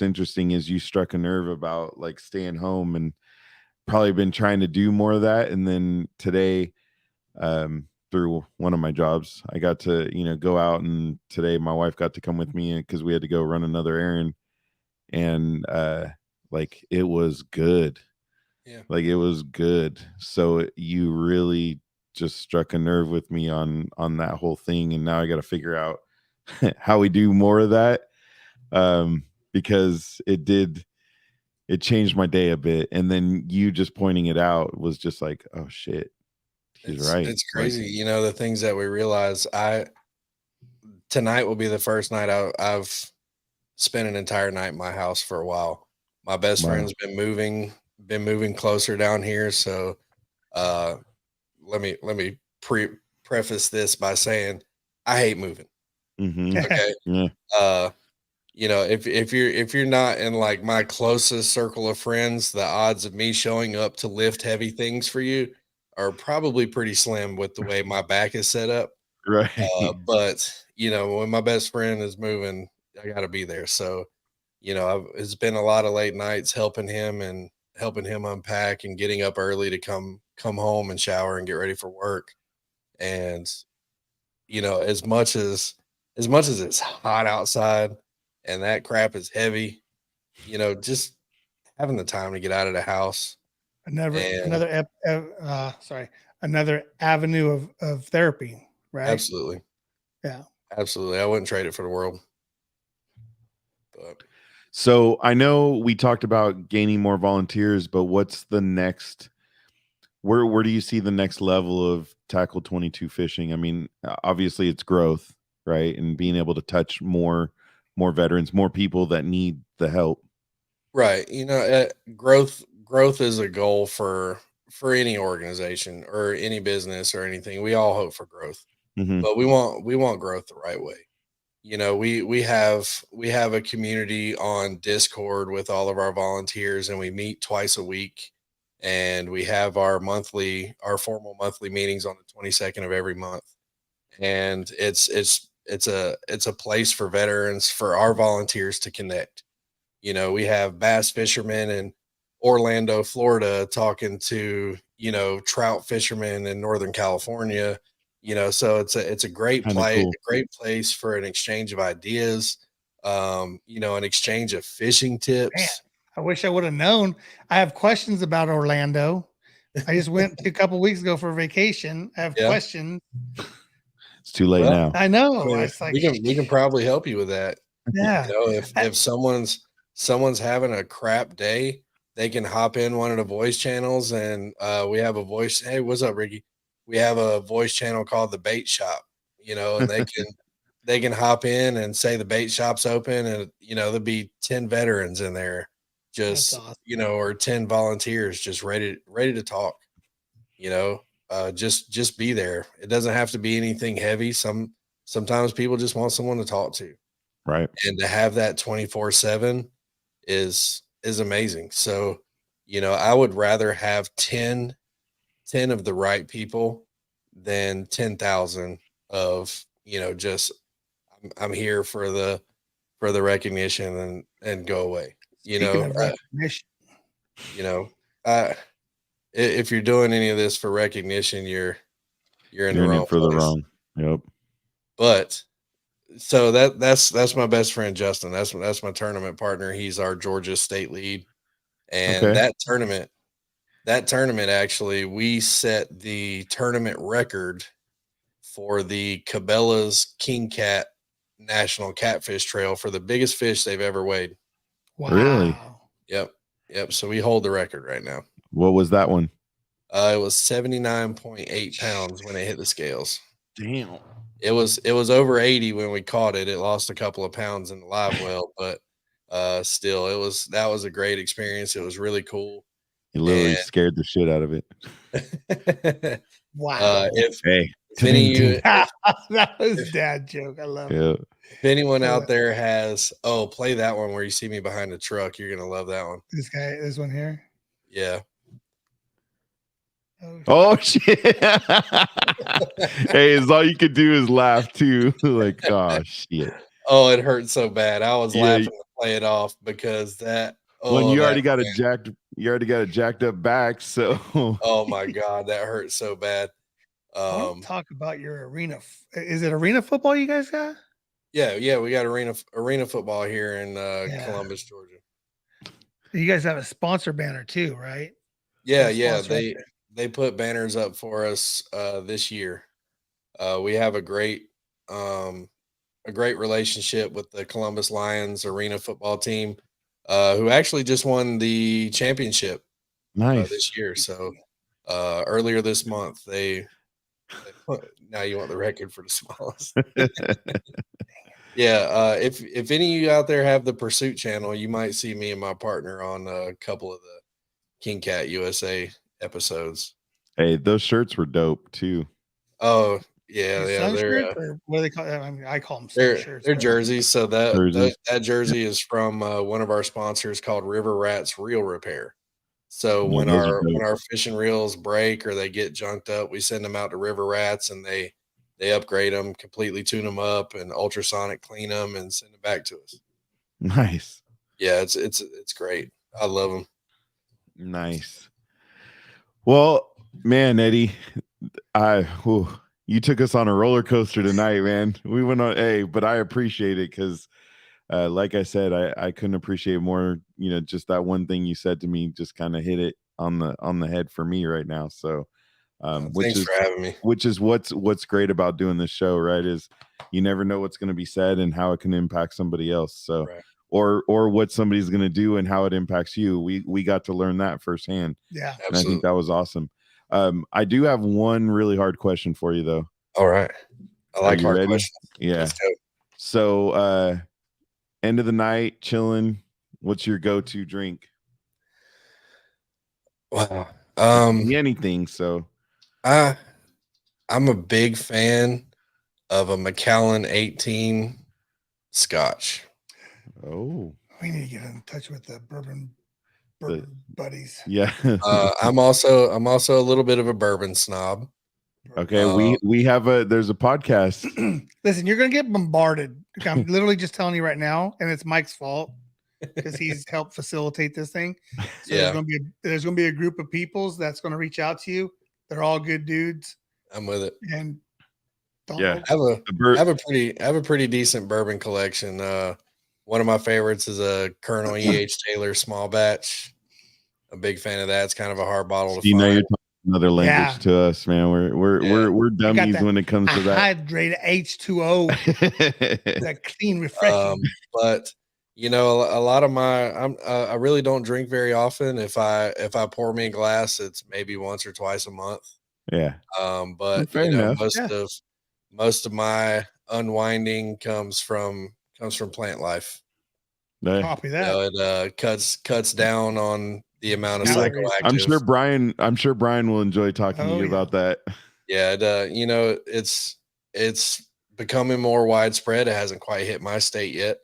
interesting is you struck a nerve about like staying home, and probably been trying to do more of that. And then today, through one of my jobs, I got to, go out, and today my wife got to come with me because we had to go run another errand. And like it was good. Yeah. Like it was good. So you really just struck a nerve with me on that whole thing. And now I got to figure out how we do more of that. Because it changed my day a bit. And then you just pointing it out was just like, oh shit, he's right. It's crazy. The things that we realize. Tonight will be the first night I've spent an entire night in my house for a while. My best friend's been moving closer down here. So let me preface this by saying I hate moving. Mm-hmm. Okay. Yeah. If you're not in like my closest circle of friends, the odds of me showing up to lift heavy things for you are probably pretty slim with the way my back is set up. Right. But when my best friend is moving, I got to be there. So, it's been a lot of late nights helping him unpack and getting up early to come home and shower and get ready for work. And, as much as it's hot outside and that crap is heavy, just having the time to get out of the house. Another avenue of therapy, right? Absolutely. Yeah. Absolutely. I wouldn't trade it for the world. But so I know we talked about gaining more volunteers, but what's the next? Where do you see the next level of Tackle 22 fishing? I mean, obviously it's growth, right? And being able to touch more veterans, more people that need the help. Right. Growth is a goal for any organization or any business or anything. We all hope for growth, Mm-hmm. but we want growth the right way. We have a community on Discord with all of our volunteers, and we meet twice a week, and we have our formal monthly meetings on the 22nd of every month. And it's a place for veterans, for our volunteers to connect. We have bass fishermen in Orlando, Florida, talking to, trout fishermen in Northern California. So it's a great place, cool. a great place for an exchange of ideas, an exchange of fishing tips. Man, I wish I would have known. I have questions about Orlando. I just went a couple weeks ago for vacation. I have questions. It's too late now. I know. I mean, It's like, we can probably help you with that. yeah. If someone's having a crap day, they can hop in one of the voice channels, and we have a voice. Hey, what's up, Ricky? We have a voice channel called the Bait Shop, and they can hop in and say the bait shop's open, and there'll be 10 veterans in there, just awesome. or 10 volunteers just ready to talk. Just be there. It doesn't have to be anything heavy. Sometimes people just want someone to talk to. Right. And to have that 24/7 is amazing. So, I would rather have 10 of the right people than 10,000 of, just I'm here for the recognition and go away. Speaking of recognition. If you're doing any of this for recognition, you're in You're the in wrong it for place. the wrong. Yep. But so that's my best friend Justin. That's my tournament partner. He's our Georgia state lead. And Okay. that tournament actually, we set the tournament record for the Cabela's King Cat National Catfish Trail for the biggest fish they've ever weighed. Wow. Really? Yep. So we hold the record right now. What was that one? It was 79.8 pounds when it hit the scales. Damn. It was over 80 when we caught it. It lost a couple of pounds in the live well, but still, that was a great experience. It was really cool. You literally And- scared the shit out of it. Wow. If Hey, any of you, That was dad joke. I love it. yeah. if anyone out there has, play that one where you see me behind the truck. You're gonna love that one. This one here. Yeah. Oh shit! Hey, it's all you could do is laugh too. Like, oh shit. Oh, it hurt so bad. I was Yeah. laughing to play it off because that. When you that already got man. you already got a jacked up back. So. Oh my god, that hurt so bad. I want to talk about your arena. Is it arena football you guys got? Yeah, we got arena football here in Yeah. Columbus, Georgia. You guys have a sponsor banner too, right? Yeah, That's yeah. sponsor right They put banners up for us this year. We have a great relationship with the Columbus Lions arena football team, who actually just won the championship Nice. this year. So earlier this month, they now you want the record for the smallest. Yeah, if any of you out there have the Pursuit channel, you might see me and my partner on a couple of the King Cat USA episodes. Hey, those shirts were dope too. Oh yeah, Your yeah, sun they're shirts, or what do they call? I mean, I call them sun shirts. they're but- jerseys. So Jerseys. that jersey is from one of our sponsors called River Rats Reel Repair. So Yeah, when those are dope. our fishing reels break or they get junked up, we send them out to River Rats and they upgrade them, completely tune them up, and ultrasonic clean them and send them back to us. Nice. Yeah, it's great. I love them. Nice. Well, man, Eddie, you took us on a roller coaster tonight, man. We went on, but I appreciate it because, like I said, I couldn't appreciate more. You know, just that one thing you said to me just kind of hit it on the head for me right now. So, Thanks for having me. which is what's great about doing this show, right? Is you never know what's going to be said and how it can impact somebody else. So. Right. Or what somebody's going to do and how it impacts you. We got to learn that firsthand. Yeah. And I Absolutely. think that was awesome. I do have one really hard question for you though. All right. I like you hard ready? questions. Yeah. Let's go. So end of the night, chilling. What's your go-to drink? Wow. Anything. So I'm a big fan of a Macallan 18 Scotch. oh We need to get in touch with the bourbon buddies. yeah. I'm also a little bit of a bourbon snob. Okay, there's a podcast. Listen, you're gonna get bombarded. I'm literally just telling you right now, and it's Mike's fault because he's helped facilitate this thing. So Yeah. there's gonna be a group of peoples that's gonna reach out to you. They're all good dudes, I'm with it. and don't Yeah. I have a pretty decent bourbon collection. One of my favorites is a Colonel E.H. Taylor small batch. A big fan of that. It's kind of a hard bottle to You know, find. you're talking another language Yeah. to us, man. We're dummies that when it comes to that. hydrated H2O, that clean, refreshing. But you know, a lot of I really don't drink very often. If I pour me a glass, it's maybe once or twice a month. Yeah. But Fair you know, enough. most of my unwinding comes from plant life. Yeah. Copy You that. know, it cuts down on the amount of Calories. psychoactive. I'm sure Brian will enjoy talking to Oh, you yeah. about that. Yeah, you know, it's becoming more widespread. It hasn't quite hit my state yet.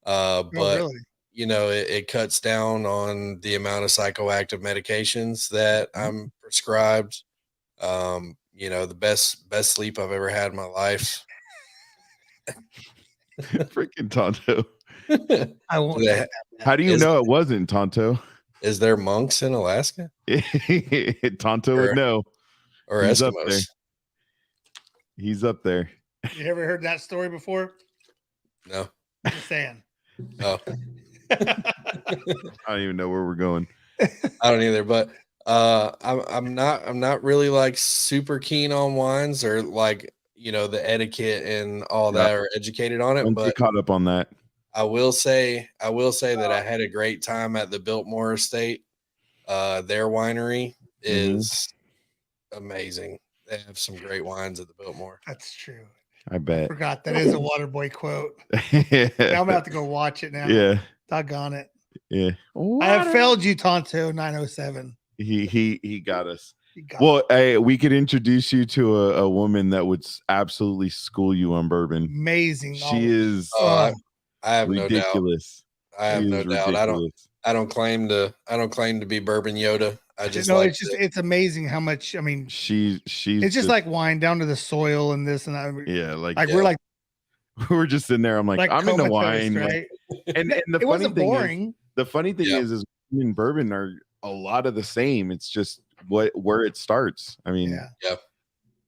Oh, But really? you know, it cuts down on the amount of psychoactive medications that I'm prescribed. You know, the best sleep I've ever had in my life. Freaking Tonto. I won't. Yeah. take that. How do you Is- know it wasn't Tonto? Is there monks in Alaska Tonto would know. or He's up there. Eskimos? He's up there. You ever heard that story before? No. Just saying. Oh, I don't even know where we're going. I don't either. But I'm not really like super keen on wines or like the etiquette and all Yeah. that or educated on it. Don't But get caught up on that. I will say that I had a great time at the Biltmore Estate. Their winery is amazing. They have some great wines at the Biltmore. That's true. I bet. Forgot that is a Waterboy quote. Now I'm gonna have to go watch it now. Yeah. Doggone it. Yeah. I have failed you, Tonto 907. He got us. You got Well, hey, we could introduce you to a woman that would absolutely school you on bourbon. amazing. She is Oh, I have ridiculous. no doubt. I have She no is doubt. ridiculous. I don't claim to be Bourbon Yoda. I just no, like it's amazing how much. I mean, She's it's just like wine down to the soil and this and that. yeah, like We're like we're just in there. I'm like I'm into comatose, wine, right? and the It funny wasn't thing boring. is wine and bourbon are a lot of the same. It's just where it starts. I mean, yeah.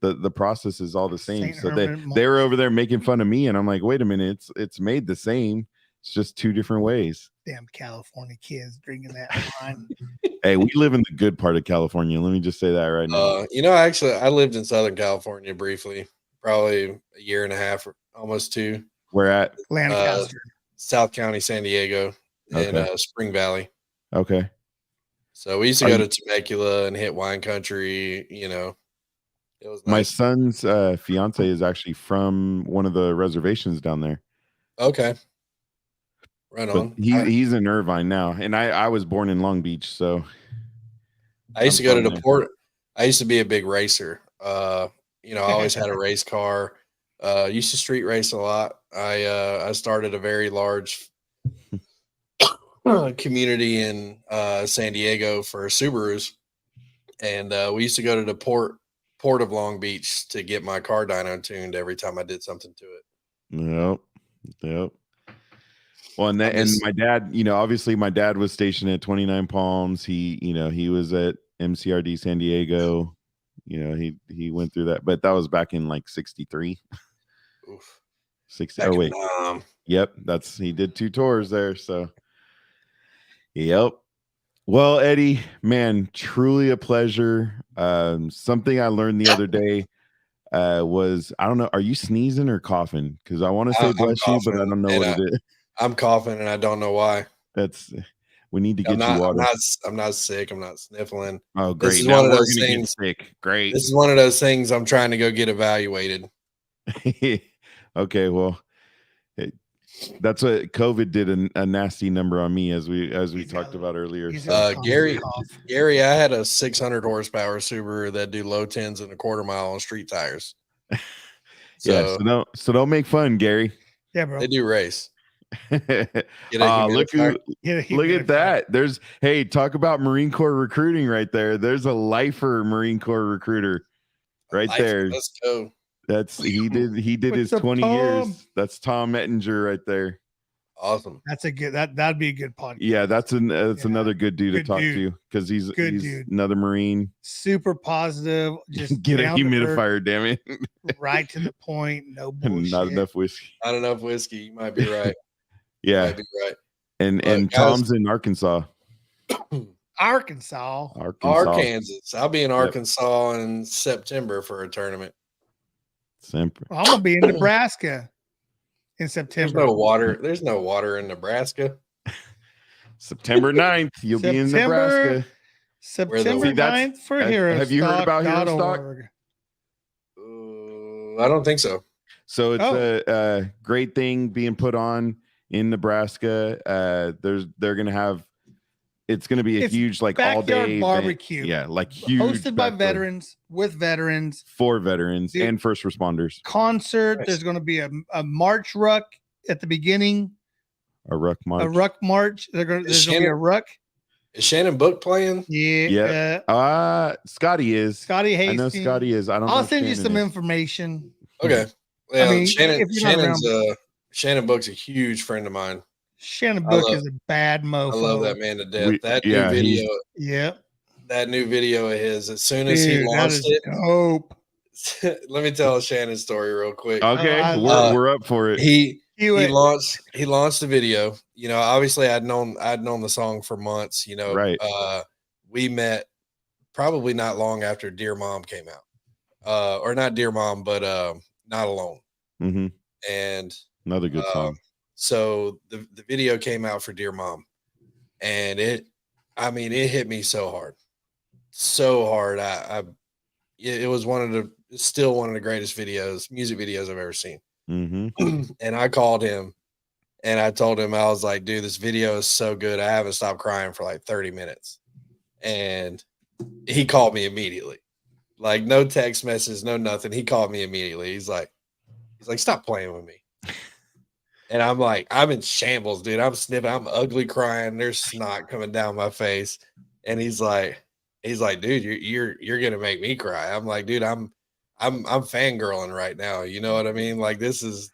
The process is all the same. Saint So Herman they were over there making fun of me, and I'm like, wait a minute, it's made the same. It's just two different ways. Damn California kids drinking that wine. Hey, we live in the good part of California. Let me just say that right now. Actually, I lived in Southern California briefly, probably a year and a half, or almost 2. We're at Lancaster. South County, San Diego, in Spring Valley. okay. So we used to go to Temecula and hit wine country. It was nice. My son's fiance is actually from one of the reservations down there. Okay. Right on. He's in Irvine now, and I was born in Long Beach, so I used to go to the port. I used to be a big racer. I always had a race car. Used to street race a lot. I started a very large community in San Diego for Subarus, and we used to go to the port of Long Beach to get my car dyno tuned every time I did something to it. Yep. Well, and my dad, obviously my dad was stationed at 29 Palms. He was at MCRD San Diego. He went through that, but that was back in like 63. Oof. 60. Oh wait. Yep, he did 2 tours there. So yep. Well, Eddie, man, truly a pleasure. Something I learned the other day was, I don't know, are you sneezing or coughing? Because I want to say bless you, but I don't know what it is. I'm coughing and I don't know why. We need to get you water. I'm not sick. I'm not sniffling. Oh, great. This is now one of we're those gonna things. get sick. Great. This is one of those things I'm trying to go get evaluated. Okay, well, that's what COVID did a nasty number on me, as we talked about earlier. Gary, I had a 600 horsepower Subaru that do low 10s and a quarter mile on street tires. So don't make fun, Gary. Yeah, bro. They do race. Look at that. Talk about Marine Corps recruiting right there. There's a lifer Marine Corps recruiter right there. Let's go. He did his 20 years. That's Tom Ettinger right there. Awesome. That's a good that'd be a good podcast. Yeah, that's another good dude to talk to, because he's another Marine. Super positive. Just get a humidifier, damn it. Right to the point. No bullshit. Not enough whiskey. Not enough whiskey. You might be right. Yeah. Might be right. And guys, Tom's in Arkansas. Arkansas. I'll be in Arkansas in September for a tournament. I'm gonna be in Nebraska in September. There's no water in Nebraska. September 9th, you'll be in Nebraska. September 9th for Hero. Have you heard about Hero Stock? I don't think so. So it's a great thing being put on in Nebraska. They're gonna have. It's going to be a huge, like, all day barbecue. Yeah, like huge. Hosted by veterans, with veterans. For veterans and first responders. Concert. Nice. There's going to be a march ruck at the beginning. A ruck march. A ruck march. There's going to be a ruck. Is Shannon Book playing? Yeah. Scotty is. Scotty Hastings. I know Scotty is. I'll send you some information. Okay. Yeah, Shannon Book's a huge friend of mine. Shannon Book is a bad mofo. I love that man to death. New video. Yeah. That new video of his, as soon as he launched it. Dope. As let me tell Shannon's story real quick. Okay, I love we're up for it. He Cue he it. launched the video. You know, obviously I'd known the song for months. You know, Right. we met probably not long after Dear Mom came out. Or not Dear Mom, but Not Alone. hmm And Another good song. so the video came out for Dear Mom, and it hit me so hard. So hard. It was still one of the greatest music videos I've ever seen. hmm And I called him and I told him, I was like, dude, this video is so good. I haven't stopped crying for like 30 minutes. And he called me immediately. Like no text message, no nothing. He called me immediately. He's like, stop playing with me. And I'm like, I'm in shambles, dude. I'm sniffing, I'm ugly crying. There's snot coming down my face. And he's like, dude, you're gonna make me cry. I'm like, dude, I'm fangirling right now. You know what I mean? Like this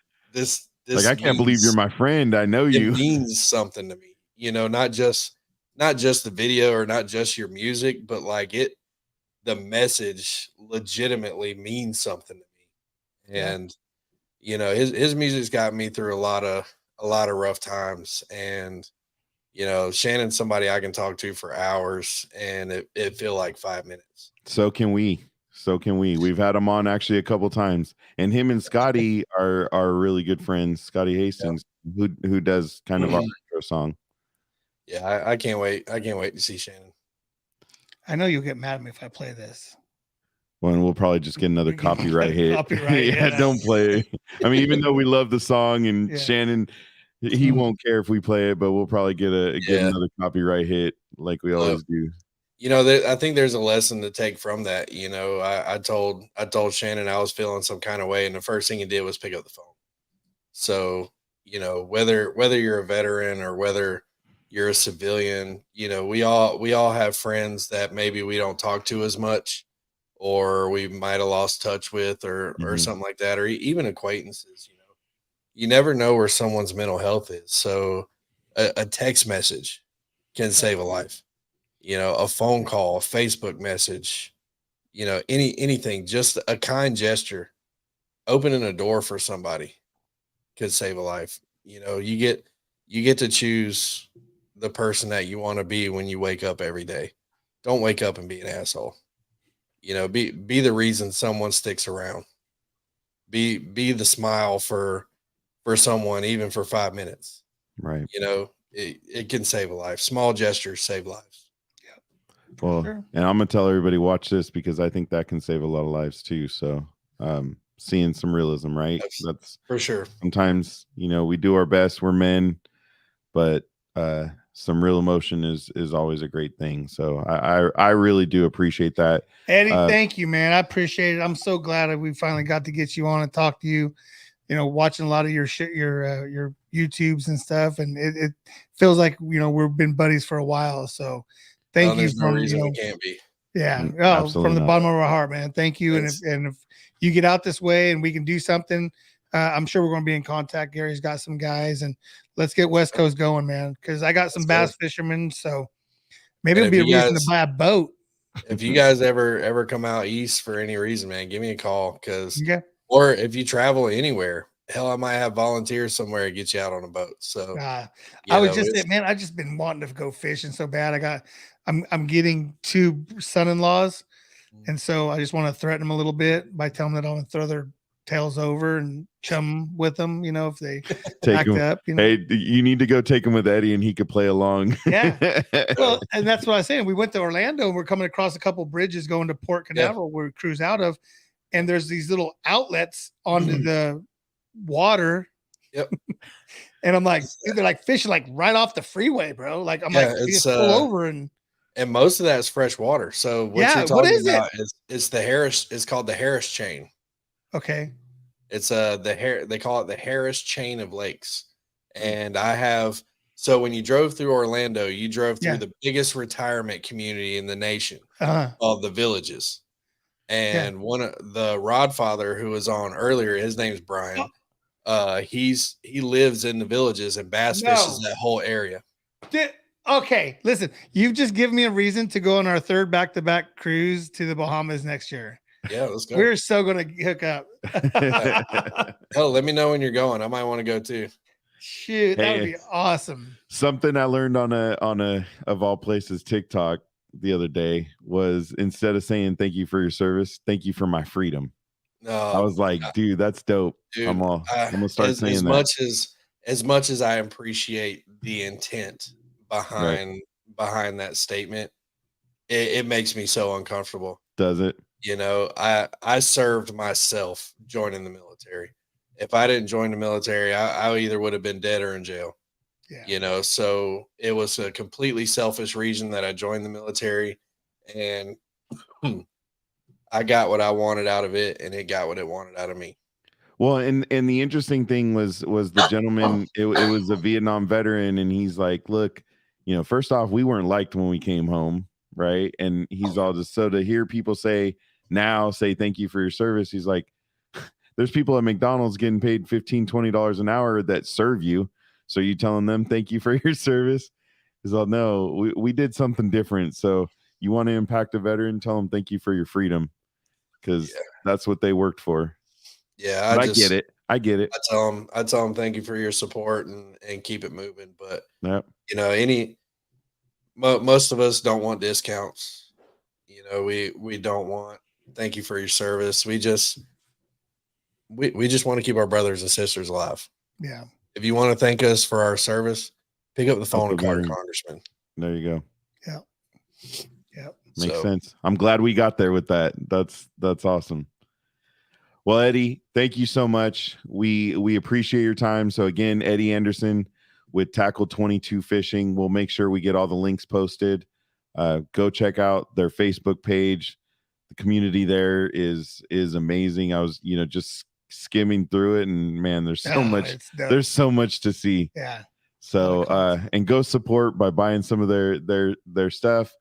Like, I can't believe you're my friend. I know it you. means something to me. You know, not just the video or not just your music, but like the message legitimately means something to me. Yeah. And you know, his music's got me through a lot of rough times. And you know, Shannon's somebody I can talk to for hours and it feel like 5 minutes. So can we. We've had him on actually a couple times, and him and Scotty are really good friends. Scotty Hastings, who does kind of our intro song. Yeah, I can't wait. I can't wait to see Shannon. I know you'll get mad at me if I play this. Well, and we'll probably just get another copyright hit. Copyright, yeah, yeah. don't play it. I mean, even though we love the song and Yeah. Shannon, he won't care if we play it, but we'll probably get another copyright hit like we always do. You know, I think there's a lesson to take from that. You know, I told Shannon I was feeling some kind of way, and the first thing he did was pick up the phone. So, you know, whether you're a veteran or whether you're a civilian, you know, we all have friends that maybe we don't talk to as much, or we might have lost touch with, or something like that, or even acquaintances. You know, you never know where someone's mental health is. So, a text message can save a life. You know, a phone call, a Facebook message, you know, anything, just a kind gesture, opening a door for somebody could save a life. You know, you get to choose the person that you want to be when you wake up every day. Don't wake up and be an asshole. You know, be the reason someone sticks around. Be the smile for someone, even for 5 minutes. Right. You know, it can save a life. Small gestures save lives. Well, Sure. and I'm gonna tell everybody watch this because I think that can save a lot of lives too. So, seeing some realism, right? That's for sure. Sometimes, you know, we do our best. We're men, but some real emotion is always a great thing. So I really do appreciate that. Eddie, thank you, man. I appreciate it. I'm so glad that we finally got to get you on and talk to you. You know, watching a lot of your shit, your YouTubes and stuff, and it feels like, you know, we've been buddies for a while. So thank you. There's no reason we can't be. Yeah, Absolutely from the not. bottom of our heart, man. Thank you. And if you get out this way and we can do something, I'm sure we're going to be in contact. Gary's got some guys, and let's get West Coast going, man. Because I got some bass fishermen, so maybe it'll be a reason to buy a boat. If you guys ever come out east for any reason, man, give me a call. Because or if you travel anywhere, hell, I might have volunteers somewhere to get you out on a boat. So I was just saying, man, I just been wanting to go fishing so bad. I'm getting 2 son-in-laws, and so I just want to threaten them a little bit by telling them that I'm gonna throw their tails over and chum with them, you know, if they act up. You know? Hey, you need to go take them with Eddie, and he could play along. Yeah. Well, and that's what I was saying. We went to Orlando, and we're coming across a couple bridges going to Port Canaveral, where we cruise out of, and there's these little outlets onto the water. Yep. And I'm like, dude, they're like fishing like right off the freeway, bro. Like I'm like, you just pull over and most of that is fresh water. So what you're talking about is the Harris. It's called the Harris chain. Okay. It's they call it the Harris chain of lakes. And so when you drove through Orlando, you drove through the biggest retirement community in the nation called the Villages. And one of the Rodfather who was on earlier, his name's Brian. He lives in the Villages and bass fishes that whole area. Okay, listen, you've just given me a reason to go on our 3rd back-to-back cruise to the Bahamas next year. Yeah, let's go. We're so gonna hook up. Hell, let me know when you're going. I might want to go too. Shoot, that would Hey. be awesome. Something I learned on a of all places TikTok the other day was, instead of saying thank you for your service, thank you for my freedom. I was like, dude, that's dope. Dude, I'm gonna start saying as that. much as I appreciate the intent Right. behind that statement, it makes me so uncomfortable. Does it? You know, I served myself joining the military. If I didn't join the military, I either would have been dead or in jail. Yeah. You know, so it was a completely selfish reason that I joined the military, and I got what I wanted out of it, and it got what it wanted out of me. Well, and the interesting thing was the gentleman, it was a Vietnam veteran, and he's like, look, first off, we weren't liked when we came home, right? And he's all just, so to hear people say thank you for your service, he's like, there's people at McDonald's getting paid $15-20 an hour that serve you. So you telling them thank you for your service? He's all, no, we did something different. So you want to impact a veteran, tell them thank you for your freedom, because that's what they worked for. Yeah, But I get it. I get it. I tell them thank you for your support and keep it moving. But Yep. Most of us don't want discounts. We don't want thank you for your service. We just want to keep our brothers and sisters alive. Yeah. If you want to thank us for our service, pick up the phone and call your veteran. congressman. There you go. Yeah. Yep. Makes sense. I'm glad we got there with that. That's awesome. Well, Eddie, thank you so much. We appreciate your time. So again, Eddie Anderson with Tackle 22 Fishing. We'll make sure we get all the links posted. Go check out their Facebook page. The community there is amazing. I was, just skimming through it, and man, there's so much. There's so much to see. Yeah. So and go support by buying some of their stuff,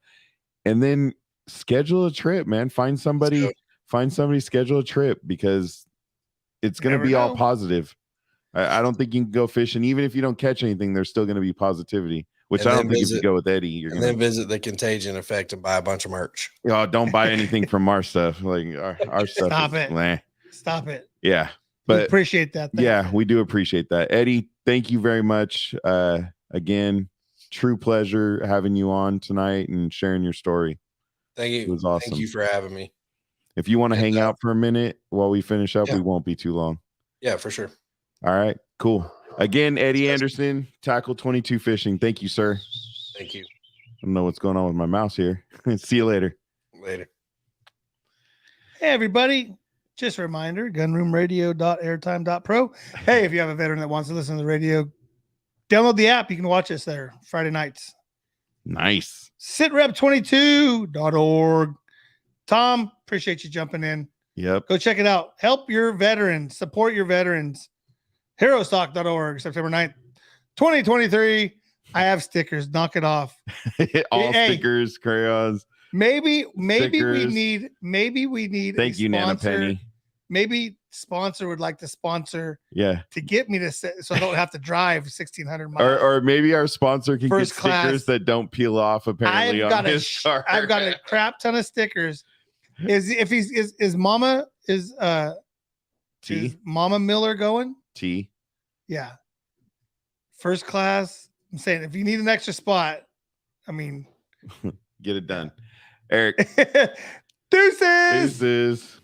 and then schedule a trip, man. Find somebody, schedule a trip, because it's going to be all positive. I don't think you can go fishing. Even if you don't catch anything, there's still going to be positivity, which I don't think if you go with Eddie, you're going to visit the Contagion Effect and buy a bunch of merch. Don't buy anything from our stuff. Like our stuff. Stop it. Yeah. But we appreciate that. Yeah, we do appreciate that. Eddie, thank you very much. Again, true pleasure having you on tonight and sharing your story. Thank you. It was awesome. Thank you for having me. If you want to hang out for a minute while we finish up, we won't be too long. Yeah, for sure. All right, cool. Again, Eddie Anderson, Tackle 22 Fishing. Thank you, sir. Thank you. I don't know what's going on with my mouse here. See you later. Later. Hey, everybody. Just a reminder, gunroomradio.airtime.pro. Hey, if you have a veteran that wants to listen to the radio, download the app. You can watch us there Friday nights. Nice. sitrep22.org. Tom, appreciate you jumping in. Yep. Go check it out. Help your veterans. Support your veterans. Herostock.org, September 9th, 2023. I have stickers. Knock it off. Stickers, crayons. Maybe stickers. we need Thank you, Nana Penny. Maybe sponsor would like to sponsor to get me to so I don't have to drive 1,600 miles. Or maybe our sponsor can First get class. Stickers that don't peel off, apparently, on his car. I've got a crap ton of stickers. Is Mama Miller going? T. Yeah. First class. I'm saying if you need an extra spot, I mean, get it done. Eric. Deuces. Deuces.